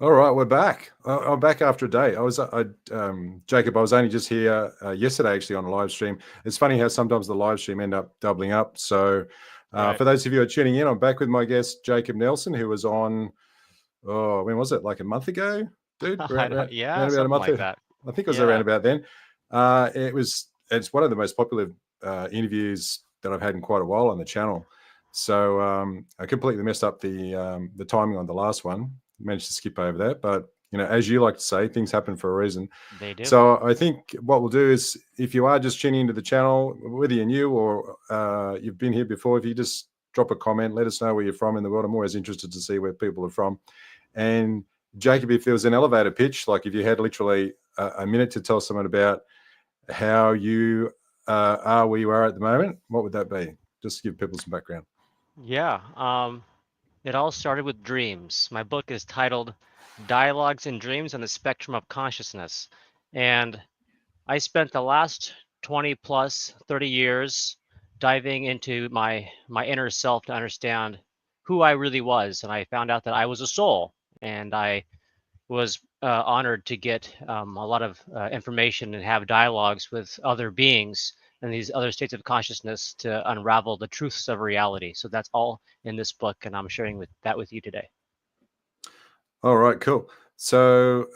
All right, we're back. I'm back after a day. Jacob, I was only just here yesterday, actually, on a live stream. It's funny how sometimes the live stream end up doubling up. So, Right. for those of you who are tuning in, I'm back with my guest Jacob Nelson, who was on. Oh, when was it? Like a month ago, dude? I don't, yeah, Around about a something month. like that. I think it was around Yeah. about then. It's one of the most popular interviews that I've had in quite a while on the channel. So I completely messed up the timing on the last one. Managed to skip over that, but as you like to say, things happen for a reason. They do. So I think what we'll do is, if you are just tuning into the channel, whether you're new or you've been here before, if you just drop a comment, let us know where you're from in the world. I'm always interested to see where people are from. And Jacob, if there was an elevator pitch, like if you had literally a minute to tell someone about how you are where you are at the moment, what would that be? Just to give people some background. Yeah. It all started with dreams. My book is titled Dialogues and Dreams on the Spectrum of Consciousness. And I spent the last 20 plus 30 years diving into my inner self to understand who I really was. And I found out that I was a soul. And I was honored to get a lot of information and have dialogues with other beings and these other states of consciousness to unravel the truths of reality. So that's all in this book, and I'm sharing that with you today. All right, cool. So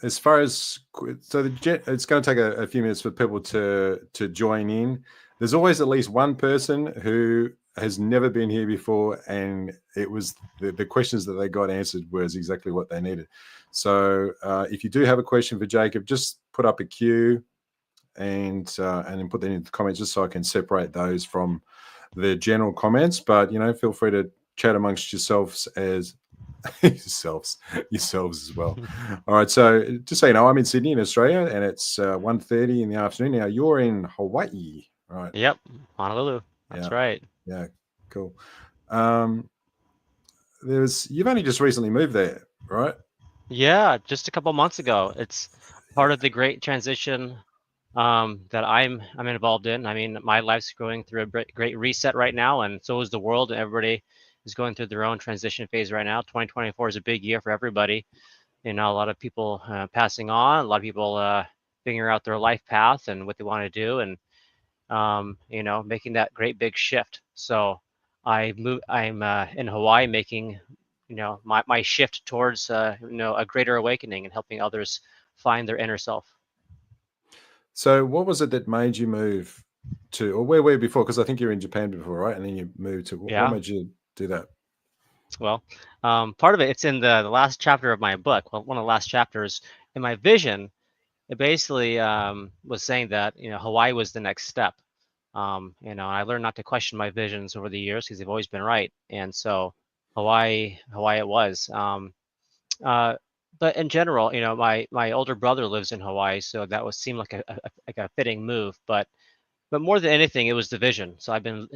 as far as it's going to take a few minutes for people to join in. There's always at least one person who has never been here before, and it was the questions that they got answered was exactly what they needed. So if you do have a question for Jacob, just put up a Q and then put that in the comments, just so I can separate those from the general comments. But feel free to chat amongst yourselves as yourselves as well. All right, so just so you know, I'm in Sydney in Australia, and it's 1:30 in the afternoon. Now you're in Hawaii, right? Yep, Honolulu. Yeah, That's right. yeah, cool. Um, you've only just recently moved there, right? Yeah, just a couple months ago. It's part of the great transition that I'm involved in. I mean, my life's going through a great reset right now, and so is the world, and everybody is going through their own transition phase right now. 2024 is a big year for everybody. A lot of people passing on, a lot of people figuring out their life path and what they want to do, and making that great big shift. So I'm in Hawaii making, my shift towards, a greater awakening and helping others find their inner self. So what was it that made you move to, or where were you before? Because I think you were in Japan before, right? And then you moved to. What Yeah. made you do that? Well, part of it's in the last chapter of my book. Well, one of the last chapters in my vision, it basically was saying that Hawaii was the next step. I learned not to question my visions over the years because they've always been right, and so Hawaii it was. Uh, but in general, my older brother lives in Hawaii, so that was seemed like a fitting move. But more than anything, it was the vision. So I've been,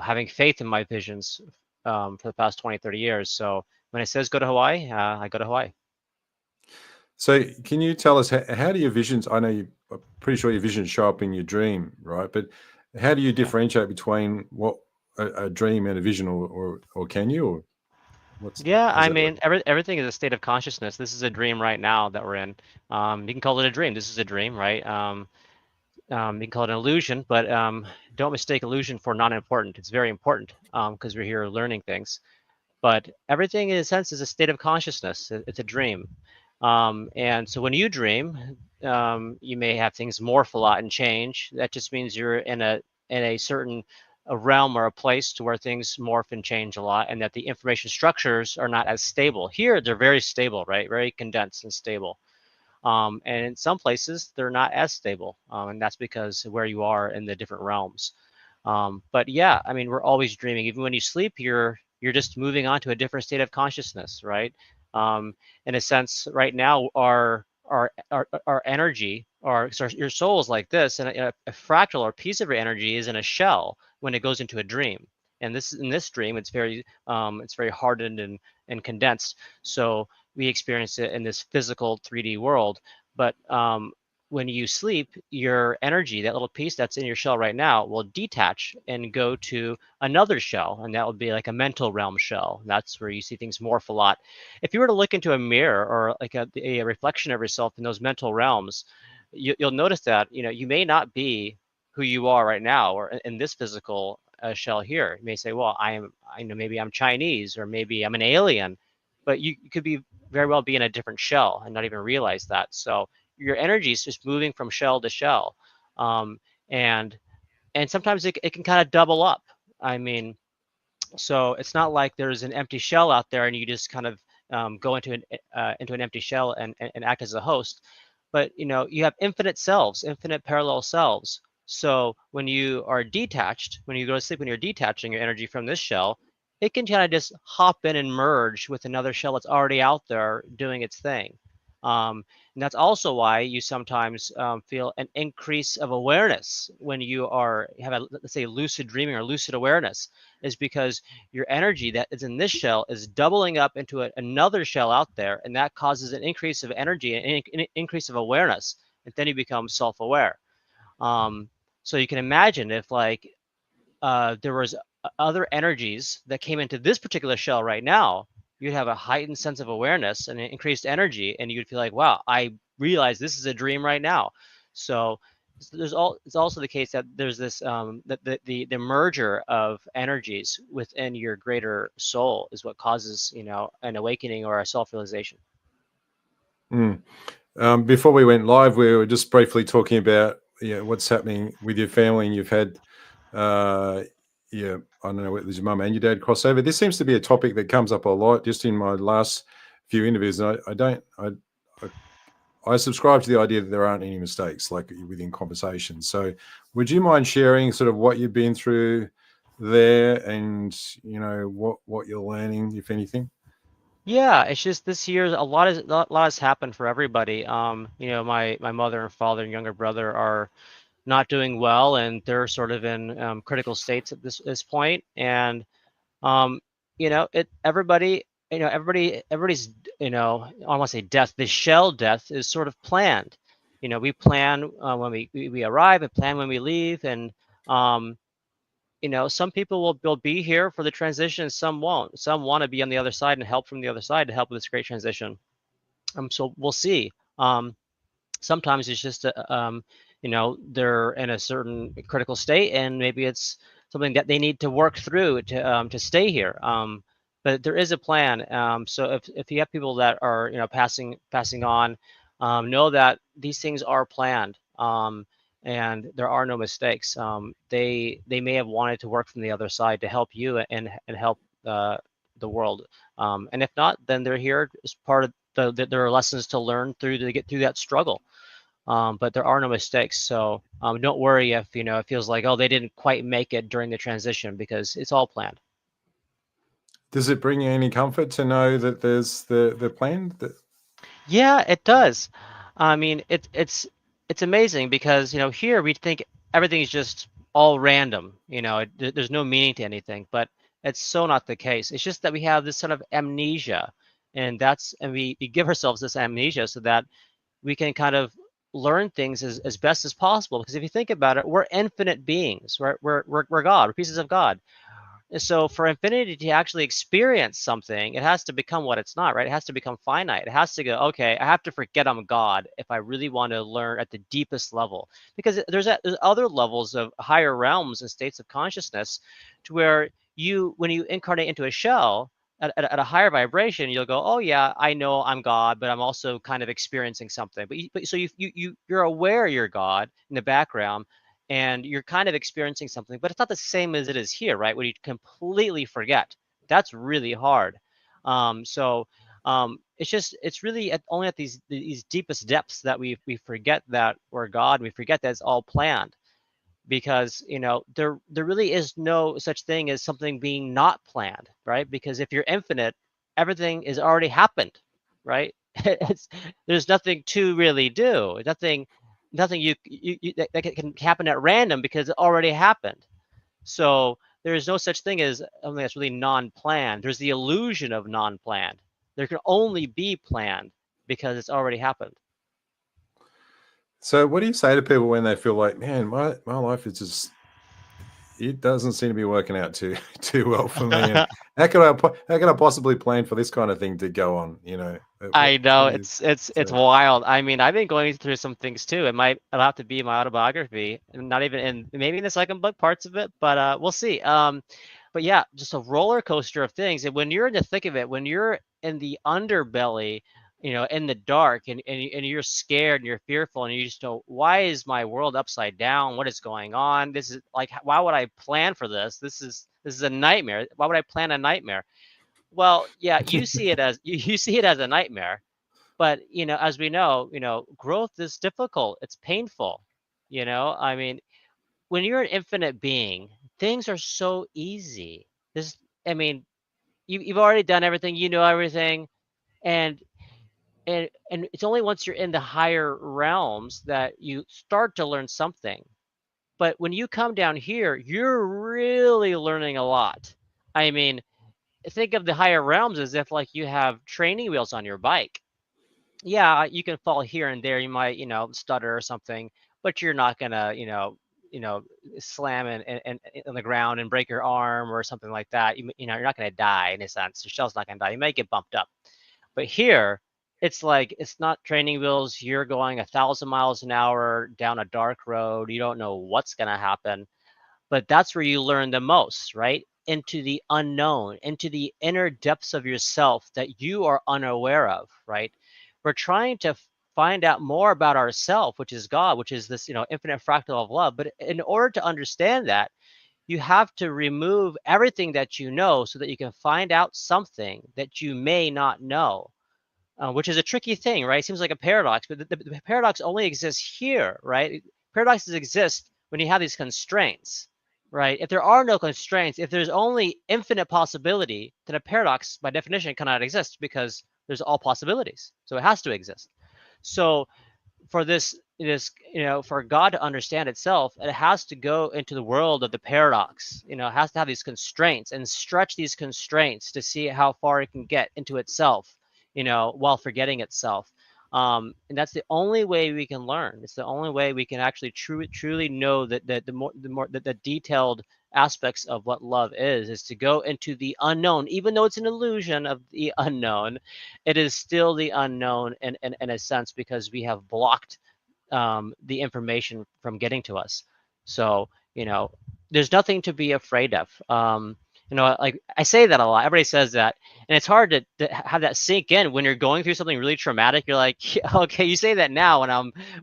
having faith in my visions for the past 20, 30 years. So when it says go to Hawaii, I go to Hawaii. So can you tell us how do your visions? I know I'm pretty sure your visions show up in your dream, right? But how do you Yeah. differentiate between what a dream and a vision, or can you, or Yeah, how's I that work? mean, everything is a state of consciousness. This is a dream right now that we're in. You can call it a dream. This is a dream, right? You can call it an illusion, but don't mistake illusion for non-important. It's very important because we're here learning things. But everything, in a sense, is a state of consciousness. It's a dream. And so when you dream, you may have things morph a lot and change. That just means you're in a certain a realm or a place to where things morph and change a lot, and that the information structures are not as stable. Here, they're very stable, right? Very condensed and stable. And in some places, they're not as stable, and that's because where you are in the different realms. But yeah, I mean, we're always dreaming. Even when you sleep, you're just moving on to a different state of consciousness, right? In a sense, right now, our energy, so your soul is like this, and a fractal or piece of your energy is in a shell when it goes into a dream. And in this dream, it's very hardened and condensed. So we experience it in this physical 3D world. But when you sleep, your energy, that little piece that's in your shell right now, will detach and go to another shell, and that would be like a mental realm shell. That's where you see things morph a lot. If you were to look into a mirror or like a reflection of yourself in those mental realms, you'll notice that you may not be who you are right now or in this physical shell here. You may say, well, I know maybe I'm Chinese or maybe I'm an alien, but you could be very well be in a different shell and not even realize that. So your energy is just moving from shell to shell, um, and sometimes it can kind of double up. I mean, so it's not like there's an empty shell out there and you just kind of go into an empty shell and act as a host. But you have infinite selves, infinite parallel selves. So when you are detached, when you go to sleep, when you're detaching your energy from this shell, it can kind of just hop in and merge with another shell that's already out there doing its thing. And that's also why you sometimes feel an increase of awareness when you have let's say, lucid dreaming or lucid awareness, is because your energy that is in this shell is doubling up into another shell out there, and that causes an increase of energy and an increase of awareness, and then you become self-aware. So you can imagine if there was other energies that came into this particular shell right now, you'd have a heightened sense of awareness and increased energy, and you'd feel like, wow, I realize this is a dream right now. So it's also the case that there's this the merger of energies within your greater soul is what causes an awakening or a self-realization. Before we went live, we were just briefly talking about what's happening with your family, and you've had I don't know whether your mum and your dad crossover. This seems to be a topic that comes up a lot just in my last few interviews. And I subscribe to the idea that there aren't any mistakes like within conversations. So would you mind sharing sort of what you've been through there and what you're learning, if anything? Yeah, it's just this year a lot has happened for everybody. My mother and father and younger brother are not doing well, and they're sort of in critical states at this point. And um, everybody's I don't want to say death. The shell death is sort of planned. We plan when we arrive and plan when we leave, and um, some people will be here for the transition, some won't. Some want to be on the other side and help from the other side to help with this great transition. So we'll see. Sometimes it's just they're in a certain critical state, and maybe it's something that they need to work through to stay here. But there is a plan. So if you have people that are passing on, know that these things are planned. And there are no mistakes. They may have wanted to work from the other side to help you and help the world. And if not, then they're here as part of there are lessons to learn to get through that struggle. But there are no mistakes. So don't worry if it feels like, oh, they didn't quite make it during the transition, because it's all planned. Does it bring you any comfort to know that there's the plan? Yeah, it does. I mean, it's amazing because here we think everything's just all random. There's no meaning to anything, but it's so not the case. It's just that we have this sort of amnesia, and we give ourselves this amnesia so that we can kind of learn things as best as possible. Because if you think about it, we're infinite beings, right? We're God, we're pieces of God. And so for infinity to actually experience something, it has to become what it's not, right? It has to become finite. It has to go, okay, I have to forget I'm God if I really want to learn at the deepest level. Because there's other levels of higher realms and states of consciousness to where when you incarnate into a shell, at a higher vibration, you'll go, oh yeah, I know I'm God, but I'm also kind of experiencing something. So you're aware you're God in the background, and you're kind of experiencing something, but it's not the same as it is here, right? When you completely forget, that's really hard. It's really only at these deepest depths that we forget that we're God. And we forget that it's all planned, because there really is no such thing as something being not planned, right? Because if you're infinite, everything is already happened, right? There's nothing to really do, nothing that can happen at random, because it already happened. So there is no such thing as something that's really non-planned. There's the illusion of non-planned. There can only be planned because it's already happened. So what do you say to people when they feel like, man, my life is just, it doesn't seem to be working out too well for me, and how can I possibly plan for this kind of thing to go on? I know What do you it's say? wild. I mean, I've been going through some things too. It'll have to be my autobiography, and not even in maybe in the second book parts of it, but we'll see. But yeah, just a roller coaster of things. And when you're in the thick of it, when you're in the underbelly, in the dark, and you're scared and you're fearful, and you just know, why is my world upside down? What is going on? This is like, why would I plan for this? This is a nightmare. Why would I plan a nightmare? Well, yeah, you see it as you see it as a nightmare, but as we know, growth is difficult. It's painful. I mean, when you're an infinite being, things are so easy. This, I mean, you've already done everything. You know everything, and and it's only once you're in the higher realms that you start to learn something. But when you come down here, you're really learning a lot. I mean, think of the higher realms as if like you have training wheels on your bike. Yeah, you can fall here and there. You might, stutter or something, but you're not gonna, you know, slam and on the ground and break your arm or something like that. You're not gonna die in a sense. Your shell's not gonna die. You may get bumped up, but here, it's like it's not training wheels. You're going 1,000 miles an hour down a dark road. You don't know what's gonna happen, but that's where you learn the most, right? Into the unknown, into the inner depths of yourself that you are unaware of, right? We're trying to find out more about ourself, which is God, which is this, infinite fractal of love. But in order to understand that, you have to remove everything that you know so that you can find out something that you may not know, which is a tricky thing, right? It seems like a paradox, but the paradox only exists here, right? Paradoxes exist when you have these constraints, right? If there are no constraints, if there's only infinite possibility, then a paradox by definition cannot exist because there's all possibilities. So it has to exist. So for this, it is, for God to understand itself, it has to go into the world of the paradox. It has to have these constraints and stretch these constraints to see how far it can get into itself, while forgetting itself. And that's the only way we can learn. It's the only way we can actually truly know that the detailed aspects of what love is to go into the unknown. Even though it's an illusion of the unknown, it is still the unknown in a sense, because we have blocked the information from getting to us. So, there's nothing to be afraid of. Like I say that a lot. Everybody says that, and it's hard to have that sink in when you're going through something really traumatic. You're like, yeah, okay, you say that now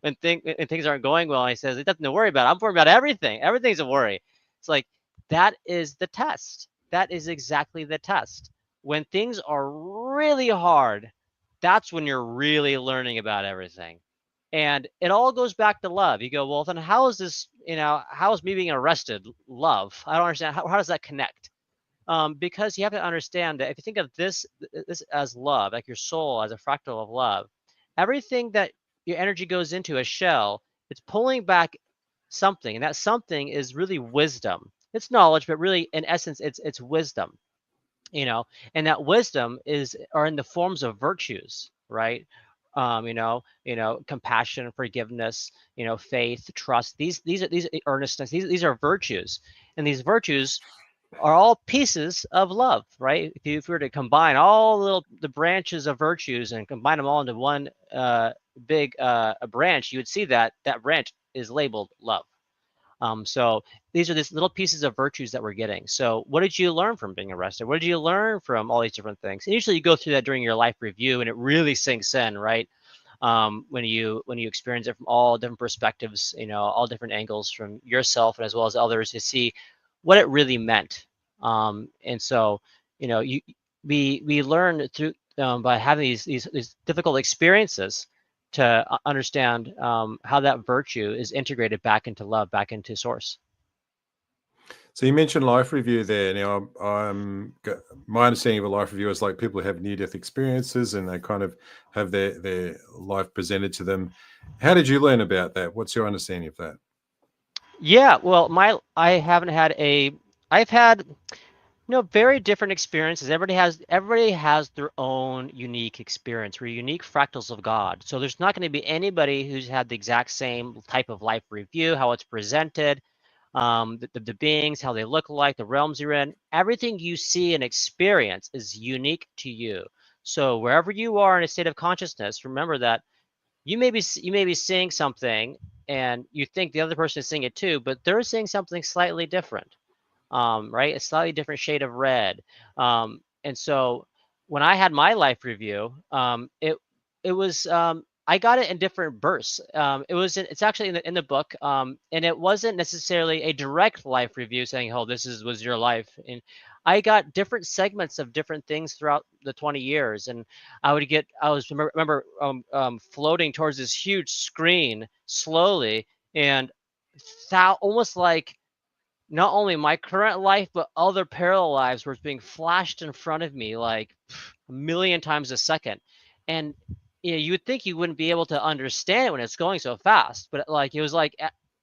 when things aren't going well. And he says, it nothing to worry about. I'm worried about everything. Everything's a worry. It's like, that is the test. That is exactly the test. When things are really hard, that's when you're really learning about everything. And it all goes back to love. You go, well, then how is this, how is me being arrested love? I don't understand. How does that connect? Because you have to understand that if you think of this as love, like your soul as a fractal of love, everything that your energy goes into a shell, it's pulling back something, and that something is really wisdom. It's knowledge, but really, in essence, it's wisdom. And that wisdom are in the forms of virtues, right? Compassion, forgiveness, faith, trust. These are earnestness. These are virtues, and these virtues are all pieces of love, right? If we were to combine all the branches of virtues and combine them all into one big branch, you would see that branch is labeled love. So these are these little pieces of virtues that we're getting. So what did you learn from being arrested? What did you learn from all these different things? And usually you go through that during your life review, and it really sinks in, right? When you experience it from all different perspectives, all different angles from yourself and as well as others, to see what it really meant. And so, we learn through by having these difficult experiences to understand how that virtue is integrated back into love, back into source. So you mentioned life review there. Now, my understanding of a life review is like people who have near-death experiences and they kind of have their life presented to them. How did you learn about that? What's your understanding of that? Yeah, well, I've had No, very different experiences. Everybody has their own unique experience. We're unique fractals of God. So there's not going to be anybody who's had the exact same type of life review, how it's presented, the beings, how they look like, the realms you're in. Everything you see and experience is unique to you. So wherever you are in a state of consciousness, remember that you may be seeing something and you think the other person is seeing it too, but they're seeing something slightly different, right? A slightly different shade of red. And so when I had my life review, it was I got it in different bursts. It's actually in the book, and it wasn't necessarily a direct life review saying, "Oh, was your life." And I got different segments of different things throughout the 20 years, and I was remember floating towards this huge screen slowly, and almost like not only my current life, but other parallel lives were being flashed in front of me like a million times a second. And you would think you wouldn't be able to understand it when it's going so fast, but like it was like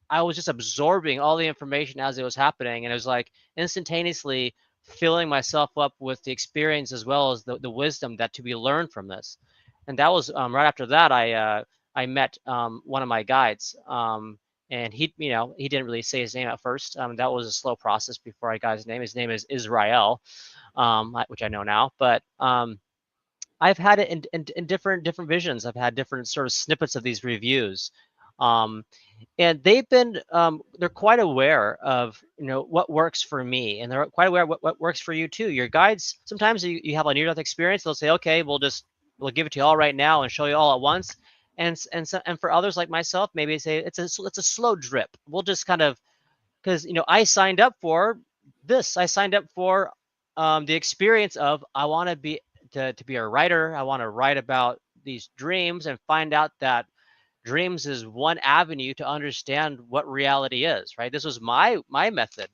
I was just absorbing all the information as it was happening, and it was like instantaneously filling myself up with the experience as well as the wisdom that to be learned from this. And that was right after that I met one of my guides. And he didn't really say his name at first. That was a slow process before I got his name. His name is Israel, which I know now. But I've had it in different visions. I've had different sort of snippets of these reviews, um, and they're quite aware of what works for me, and they're quite aware of what works for you too. Your guides, sometimes you have a near-death experience, they'll say, okay, we'll give it to you all right now and show you all at once. And for others like myself, maybe say it's a slow drip. We'll just kind of, because I signed up for this. I signed up for the experience of I want to be a writer. I want to write about these dreams and find out that dreams is one avenue to understand what reality is. Right. This was my method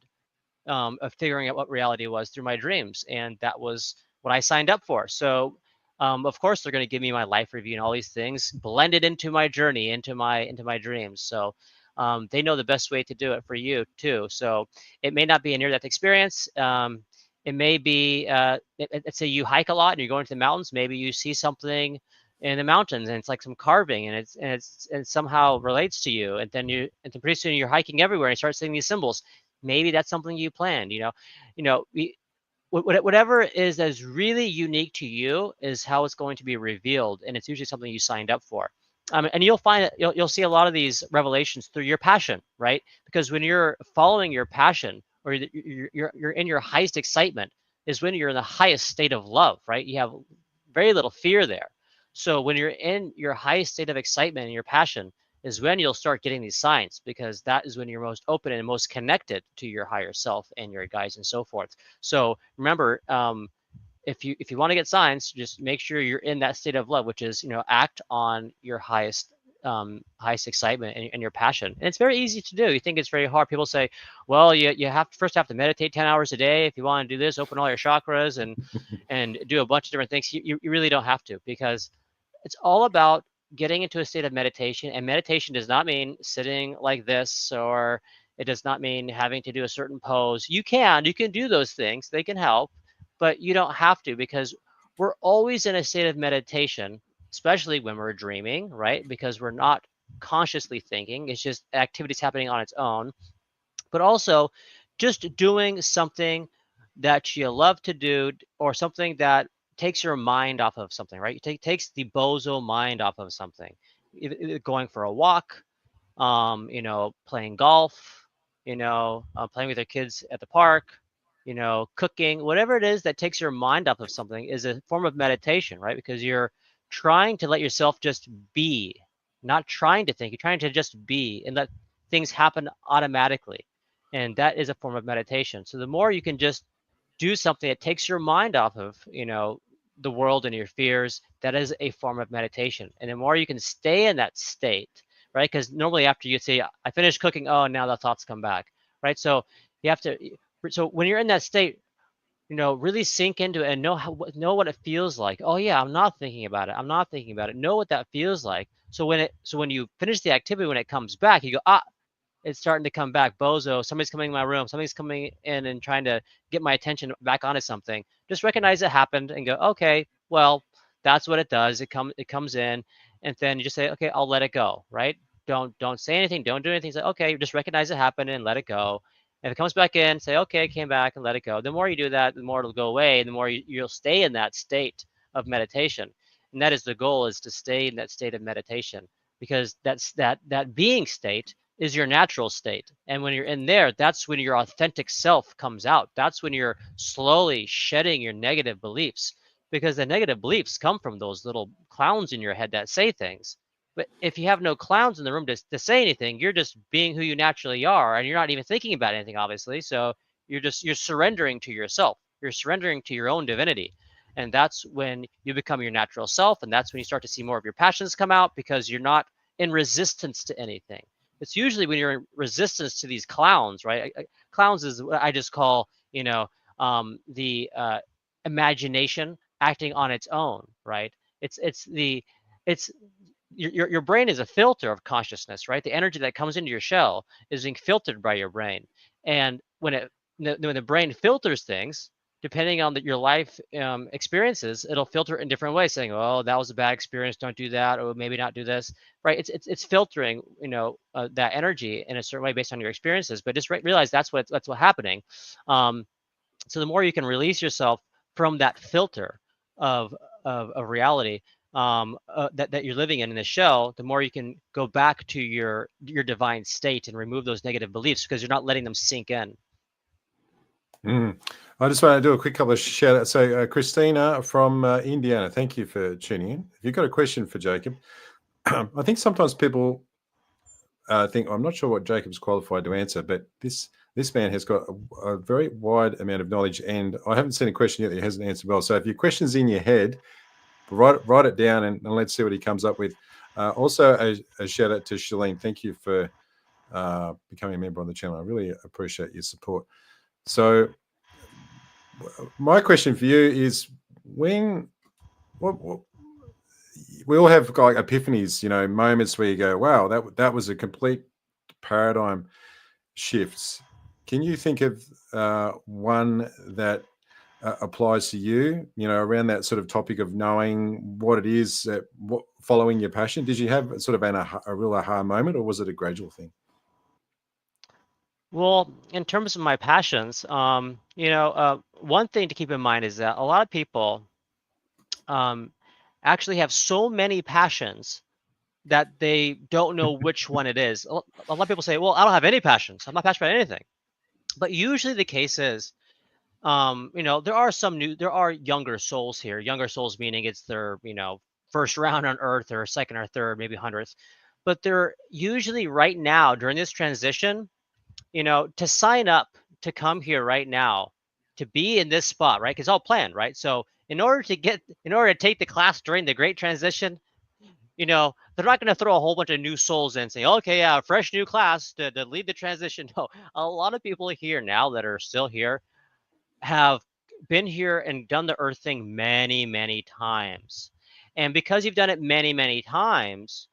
of figuring out what reality was through my dreams, and that was what I signed up for. So, of course, they're going to give me my life review and all these things blended into my journey, into my dreams. So, they know the best way to do it for you too. So, it may not be a near-death experience. It may be, let's say you hike a lot and you're going to the mountains. Maybe you see something in the mountains and it's like some carving and it somehow relates to you, and then pretty soon you're hiking everywhere and you start seeing these symbols. Maybe that's something you planned. Whatever is as really unique to you is how it's going to be revealed, and it's usually something you signed up for. And you'll find that you'll see a lot of these revelations through your passion, right? Because when you're following your passion, or you're in your highest excitement, is when you're in the highest state of love, right? You have very little fear there. So when you're in your highest state of excitement and your passion, is when you'll start getting these signs, because that is when you're most open and most connected to your higher self and your guides and so forth. So remember, if you want to get signs, just make sure you're in that state of love, which is act on your highest excitement and your passion. And it's very easy to do. You think it's very hard. People say, well, you have to meditate 10 hours a day if you want to do this, open all your chakras and do a bunch of different things. You really don't have to, because it's all about getting into a state of meditation. And meditation does not mean sitting like this, or it does not mean having to do a certain pose. You can do those things. They can help, but you don't have to, because we're always in a state of meditation, especially when we're dreaming, right? Because we're not consciously thinking. It's just activities happening on its own. But also just doing something that you love to do, or something that takes your mind off of something, right? Takes the bozo mind off of something. Going for a walk, playing golf, playing with your kids at the park, cooking, whatever it is that takes your mind off of something is a form of meditation, right? Because you're trying to let yourself just be, not trying to think. You're trying to just be and let things happen automatically. And that is a form of meditation. So the more you can just do something that takes your mind off of, the world and your fears, that is a form of meditation. And the more you can stay in that state, right? Because normally after you say, I finished cooking, oh, now the thoughts come back, right? So you have to, so when you're in that state, really sink into it and know what it feels like. Oh yeah, I'm not thinking about it. I'm not thinking about it. Know what that feels like. So when you finish the activity, when it comes back, you go, it's starting to come back. Bozo, somebody's coming in my room. Somebody's coming in and trying to get my attention back onto something. Just recognize it happened and go, okay, well, that's what it does. It comes in, and then you just say, okay, I'll let it go, right? Don't say anything. Don't do anything. Say, okay, just recognize it happened and let it go. If it comes back in, say, okay, it came back, and let it go. The more you do that, the more it'll go away, and the more you'll stay in that state of meditation. And that is the goal, is to stay in that state of meditation, because that being state is your natural state. And when you're in there, that's when your authentic self comes out. That's when you're slowly shedding your negative beliefs, because the negative beliefs come from those little clowns in your head that say things. But if you have no clowns in the room to say anything, you're just being who you naturally are, and you're not even thinking about anything, obviously. So you're surrendering to yourself. You're surrendering to your own divinity. And that's when you become your natural self, and that's when you start to see more of your passions come out, because you're not in resistance to anything. It's usually when you're in resistance to these clowns, right? Clowns is what I just call, the imagination acting on its own, right? It's your brain is a filter of consciousness, right? The energy that comes into your shell is being filtered by your brain, and when the brain filters things, depending on your life experiences, it'll filter in different ways, saying, "Oh, that was a bad experience. Don't do that, or maybe not do this." Right? It's filtering, that energy in a certain way based on your experiences. But just realize that's what's happening. So the more you can release yourself from that filter of reality, that you're living in the shell, the more you can go back to your divine state and remove those negative beliefs, because you're not letting them sink in. I just want to do a quick couple of shout outs. So Christina from Indiana, thank you for tuning in. If you've got a question for Jacob, I think sometimes people think, I'm not sure what Jacob's qualified to answer, but this man has got a very wide amount of knowledge, and I haven't seen a question yet that he hasn't answered well. So if your question's in your head, write it down, and let's see what he comes up with. Also, a shout out to Shalene. Thank you for becoming a member on the channel. I really appreciate your support. So my question for you is, when we all have like epiphanies, moments where you go, wow, that was a complete paradigm shifts. Can you think of one that applies to you, around that sort of topic of knowing what it is, following your passion? Did you have sort of a real aha moment, or was it a gradual thing? Well, in terms of my passions, one thing to keep in mind is that a lot of people actually have so many passions that they don't know which one it is. A lot of people say, well, I don't have any passions. I'm not passionate about anything. But usually the case is, there are younger souls here. Younger souls meaning it's their, first round on Earth, or second or third, maybe 100th. But they're usually right now during this transition, to sign up to come here right now, to be in this spot, right? Because it's all planned, right? So in order to take the class during the Great Transition, they're not going to throw a whole bunch of new souls in saying, okay, yeah, fresh new class to lead the transition. No, a lot of people here now that are still here have been here and done the Earth thing many, many times. And because you've done it many, many times,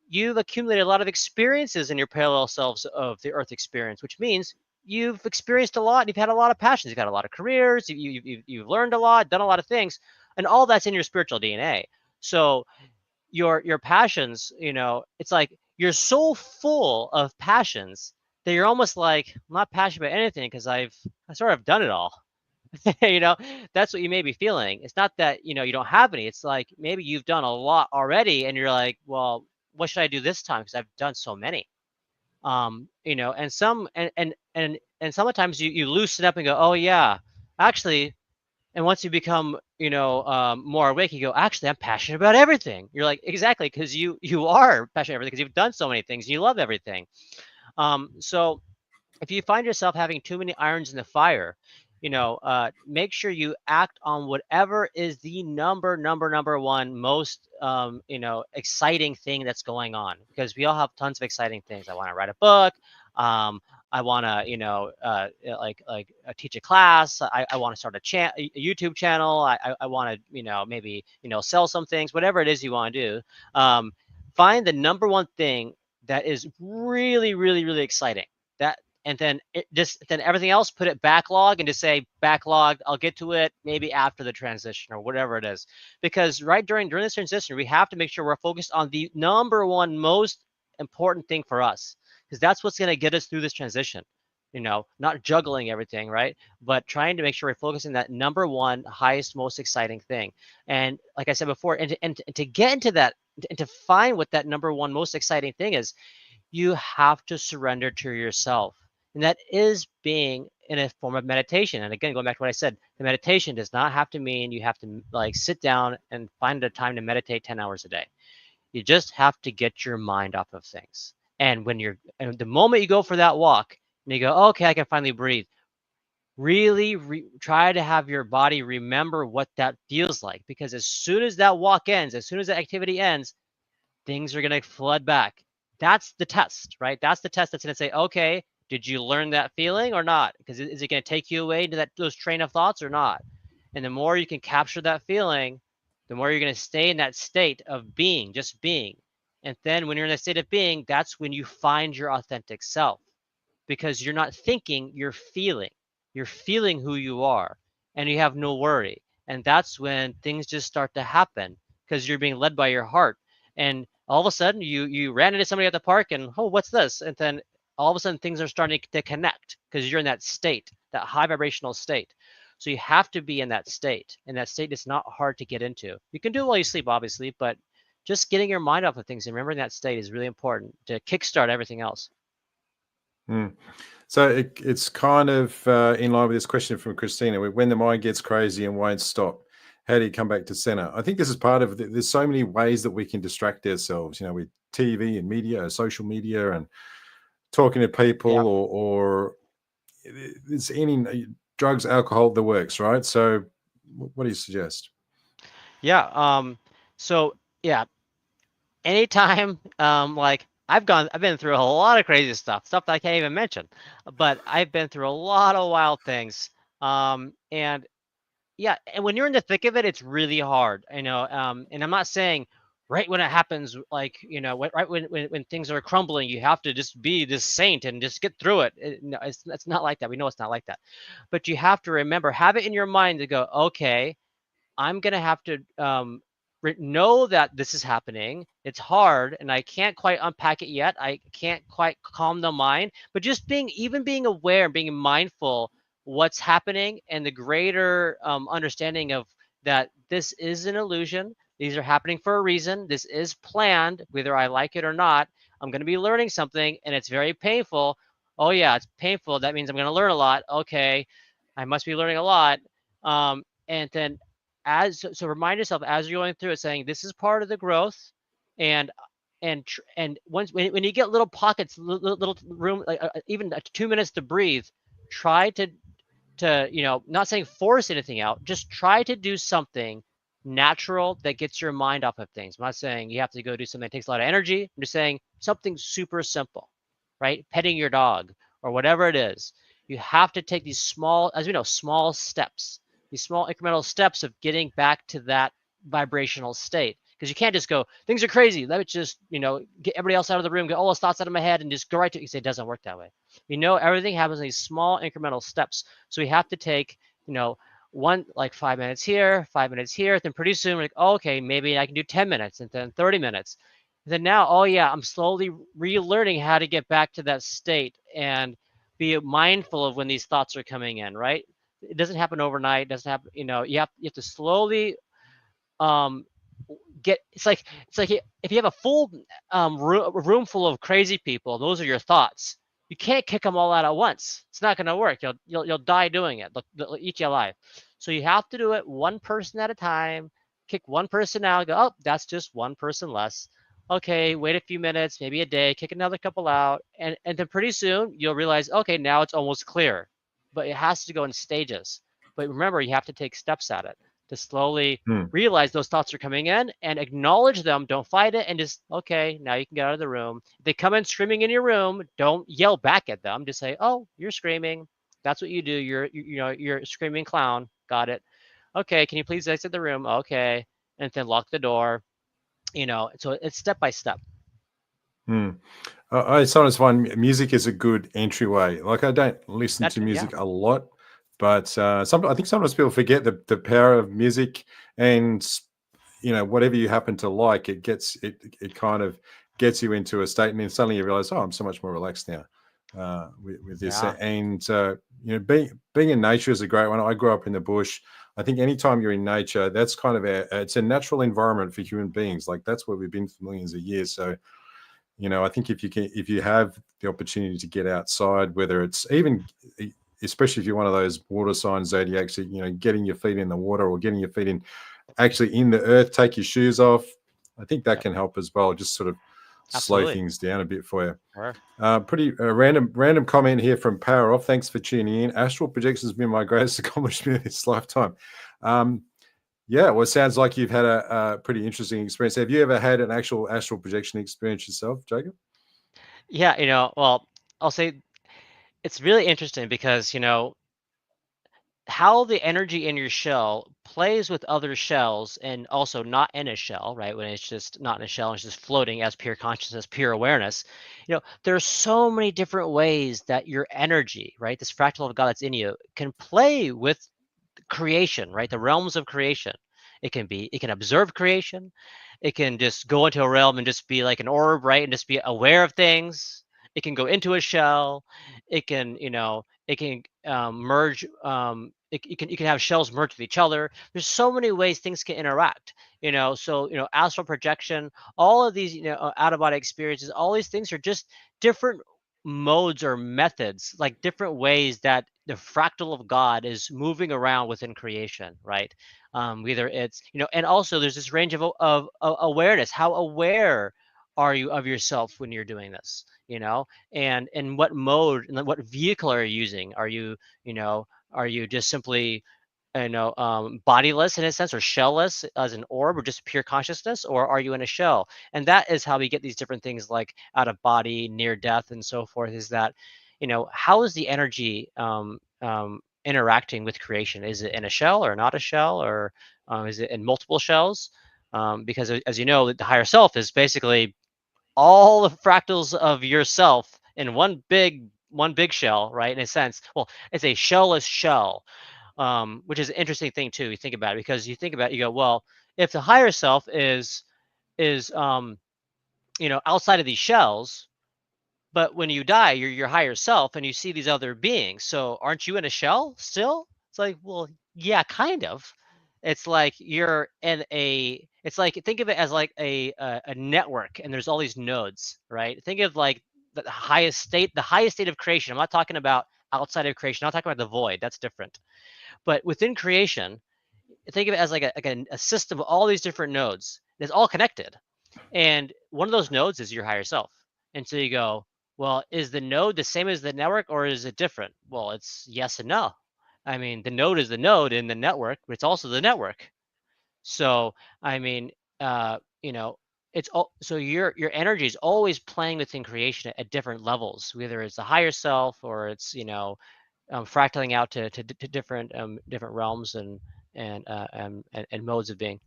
you've accumulated a lot of experiences in your parallel selves of the Earth experience, which means you've experienced a lot. You've had a lot of passions. You've had a lot of careers. You've learned a lot, done a lot of things, and all that's in your spiritual DNA. So your passions, it's like you're so full of passions that you're almost like, I'm not passionate about anything because I sort of done it all. That's what you may be feeling. It's not that you don't have any. It's like maybe you've done a lot already, and you're like, well, what should I do this time? Because I've done so many. And sometimes you loosen up and go, oh yeah, actually. And once you become, more awake, you go, actually, I'm passionate about everything. You're like, exactly, because you are passionate about everything, because you've done so many things. You love everything. So if you find yourself having too many irons in the fire, make sure you act on whatever is the number one most, exciting thing that's going on, because we all have tons of exciting things. I want to write a book. I want to, teach a class. I want to start a YouTube channel. I want to, maybe, sell some things, whatever it is you want to do. Find the number one thing that is really, really, really exciting. And then then everything else, put it backlog and just say backlog. I'll get to it maybe after the transition or whatever it is. Because right during this transition, we have to make sure we're focused on the number one most important thing for us, because that's what's going to get us through this transition. Not juggling everything, right? But trying to make sure we're focusing that number one, highest, most exciting thing. And like I said before, and to get into that, and to find what that number one most exciting thing is, you have to surrender to yourself. And that is being in a form of meditation. And again, going back to what I said, the meditation does not have to mean you have to like sit down and find a time to meditate 10 hours a day. You just have to get your mind off of things. And the moment you go for that walk and you go, okay, I can finally breathe, really try to have your body remember what that feels like. Because as soon as that walk ends, as soon as that activity ends, things are going to flood back. That's the test, right? That's the test that's going to say, okay, did you learn that feeling or not? Because is it going to take you away to those train of thoughts or not? And the more you can capture that feeling, the more you're going to stay in that state of being, just being. And then when you're in that state of being, that's when you find your authentic self, because you're not thinking, you're feeling. You're feeling who you are, and you have no worry. And that's when things just start to happen, because you're being led by your heart. And all of a sudden you ran into somebody at the park and, oh, what's this? And then all of a sudden things are starting to connect, because you're in that state, that high vibrational state. So you have to be in that state, and that state is not hard to get into. You can do it while you sleep, obviously, but just getting your mind off of things and remembering that state is really important to kickstart everything else. So it's kind of in line with this question from Christina: when the mind gets crazy and won't stop, how do you come back to center? I think this is part of it. There's so many ways that we can distract ourselves, with TV and media, social media, and talking to people, Yeah. or there's any drugs, alcohol, the works, right? So what do you suggest? Yeah. So yeah, anytime, like I've been through a lot of crazy stuff that I can't even mention, but I've been through a lot of wild things. And yeah, and when you're in the thick of it, it's really hard, and I'm not saying right when it happens, like, right when things are crumbling, you have to just be this saint and just get through it. No, it's not like that. We know it's not like that. But you have to remember, have it in your mind to go, okay, I'm going to have to know that this is happening. It's hard and I can't quite unpack it yet. I can't quite calm the mind, but just being aware, being mindful what's happening, and the greater understanding of that this is an illusion. These are happening for a reason. This is planned, whether I like it or not. I'm going to be learning something and it's very painful. Oh yeah, it's painful. That means I'm going to learn a lot. Okay, I must be learning a lot. And then so remind yourself as you're going through it, saying this is part of the growth. And once when you get little pockets, little room, like even 2 minutes to breathe, try to not saying force anything out, just try to do something natural that gets your mind off of things. I'm not saying you have to go do something that takes a lot of energy. I'm just saying something super simple, right? Petting your dog or whatever it is. You have to take these small, as we know, small steps, these small incremental steps of getting back to that vibrational state. Because you can't just go, things are crazy, let me just, get everybody else out of the room, get all those thoughts out of my head and just go right to it. You say it doesn't work that way. Everything happens in these small incremental steps. So we have to take, one, like 5 minutes here, 5 minutes here. Then pretty soon we're like, oh, okay, maybe I can do 10 minutes and then 30 minutes. And then now, oh yeah, I'm slowly relearning how to get back to that state and be mindful of when these thoughts are coming in, right? It doesn't happen overnight. It doesn't happen, you have to slowly um it's like if you have a full room full of crazy people, those are your thoughts. You can't kick them all out at once. It's not going to work. You'll die doing it. They'll eat you alive. So you have to do it one person at a time. Kick one person out. Go, oh, that's just one person less. Okay, wait a few minutes, maybe a day. Kick another couple out, and then pretty soon you'll realize, okay, now it's almost clear. But it has to go in stages. But remember, you have to take steps at it to slowly realize those thoughts are coming in and acknowledge them. Don't fight it, and just, okay, now you can get out of the room. If they come in screaming in your room, don't yell back at them. Just say, oh, you're screaming. That's what you do. You're a screaming clown. Got it. Okay, can you please exit the room? Okay. And then lock the door. So it's step by step. I sometimes find music is a good entryway. Like, I don't listen That to yeah, music a lot, but I think sometimes people forget the power of music, and whatever you happen to like, it kind of gets you into a state, and then suddenly you realize, oh, I'm so much more relaxed now with this. yeah, And being in nature is a great one. I grew up in the bush. I think anytime you're in nature, that's kind of it's a natural environment for human beings. Like, that's where we've been for millions of years. So I think if you have the opportunity to get outside, whether it's even, especially if you're one of those water sign zodiacs, getting your feet in the water or getting your feet in actually in the earth, take your shoes off. I think that yep, can help as well. Just sort of slow absolutely. things down a bit for you. Sure. Pretty random comment here from Power Off. Thanks for tuning in. Astral projection has been my greatest accomplishment in this lifetime. Yeah, well, it sounds like you've had a pretty interesting experience. Have you ever had an actual astral projection experience yourself, Jacob? Yeah, well, I'll say it's really interesting because, how the energy in your shell plays with other shells and also not in a shell, right? When it's just not in a shell, it's just floating as pure consciousness, pure awareness. There's so many different ways that your energy, right? This fractal of God that's in you can play with creation, right? The realms of creation. It can observe creation. It can just go into a realm and just be like an orb, right? And just be aware of things. It can go into a shell. It can merge. You can have shells merge with each other. There's so many ways things can interact. So astral projection, all of these, out of body experiences, all these things are just different modes or methods, like different ways that the fractal of God is moving around within creation, right? Whether it's, and also there's this range of awareness. How aware are you of yourself when you're doing this? And in what mode and what vehicle are you using? Are you just simply bodiless in a sense, or shellless as an orb, or just pure consciousness, or are you in a shell? And that is how we get these different things like out of body, near death, and so forth. Is that, how is the energy interacting with creation? Is it in a shell or not a shell, or is it in multiple shells? Because as you know, the higher self is basically all the fractals of yourself in one big shell, right? In a sense, well, it's a shellless shell, which is an interesting thing too. You think about it, because you think about it, you go, well, if the higher self is outside of these shells, but when you die, you're your higher self and you see these other beings. So aren't you in a shell still? It's like, well, yeah, kind of. It's like you're in a. It's like, think of it as like a network, and there's all these nodes, right? Think of like the highest state of creation. I'm not talking about outside of creation. I'm not talking about the void. That's different. But within creation, think of it as like a system of all these different nodes. It's all connected. And one of those nodes is your higher self. And so you go, well, is the node the same as the network, or is it different? Well, it's yes and no. I mean, the node is the node in the network, but it's also the network. So, I mean, it's all, so your energy is always playing within creation at different levels, whether it's the higher self or it's fractaling out to different realms and modes of being.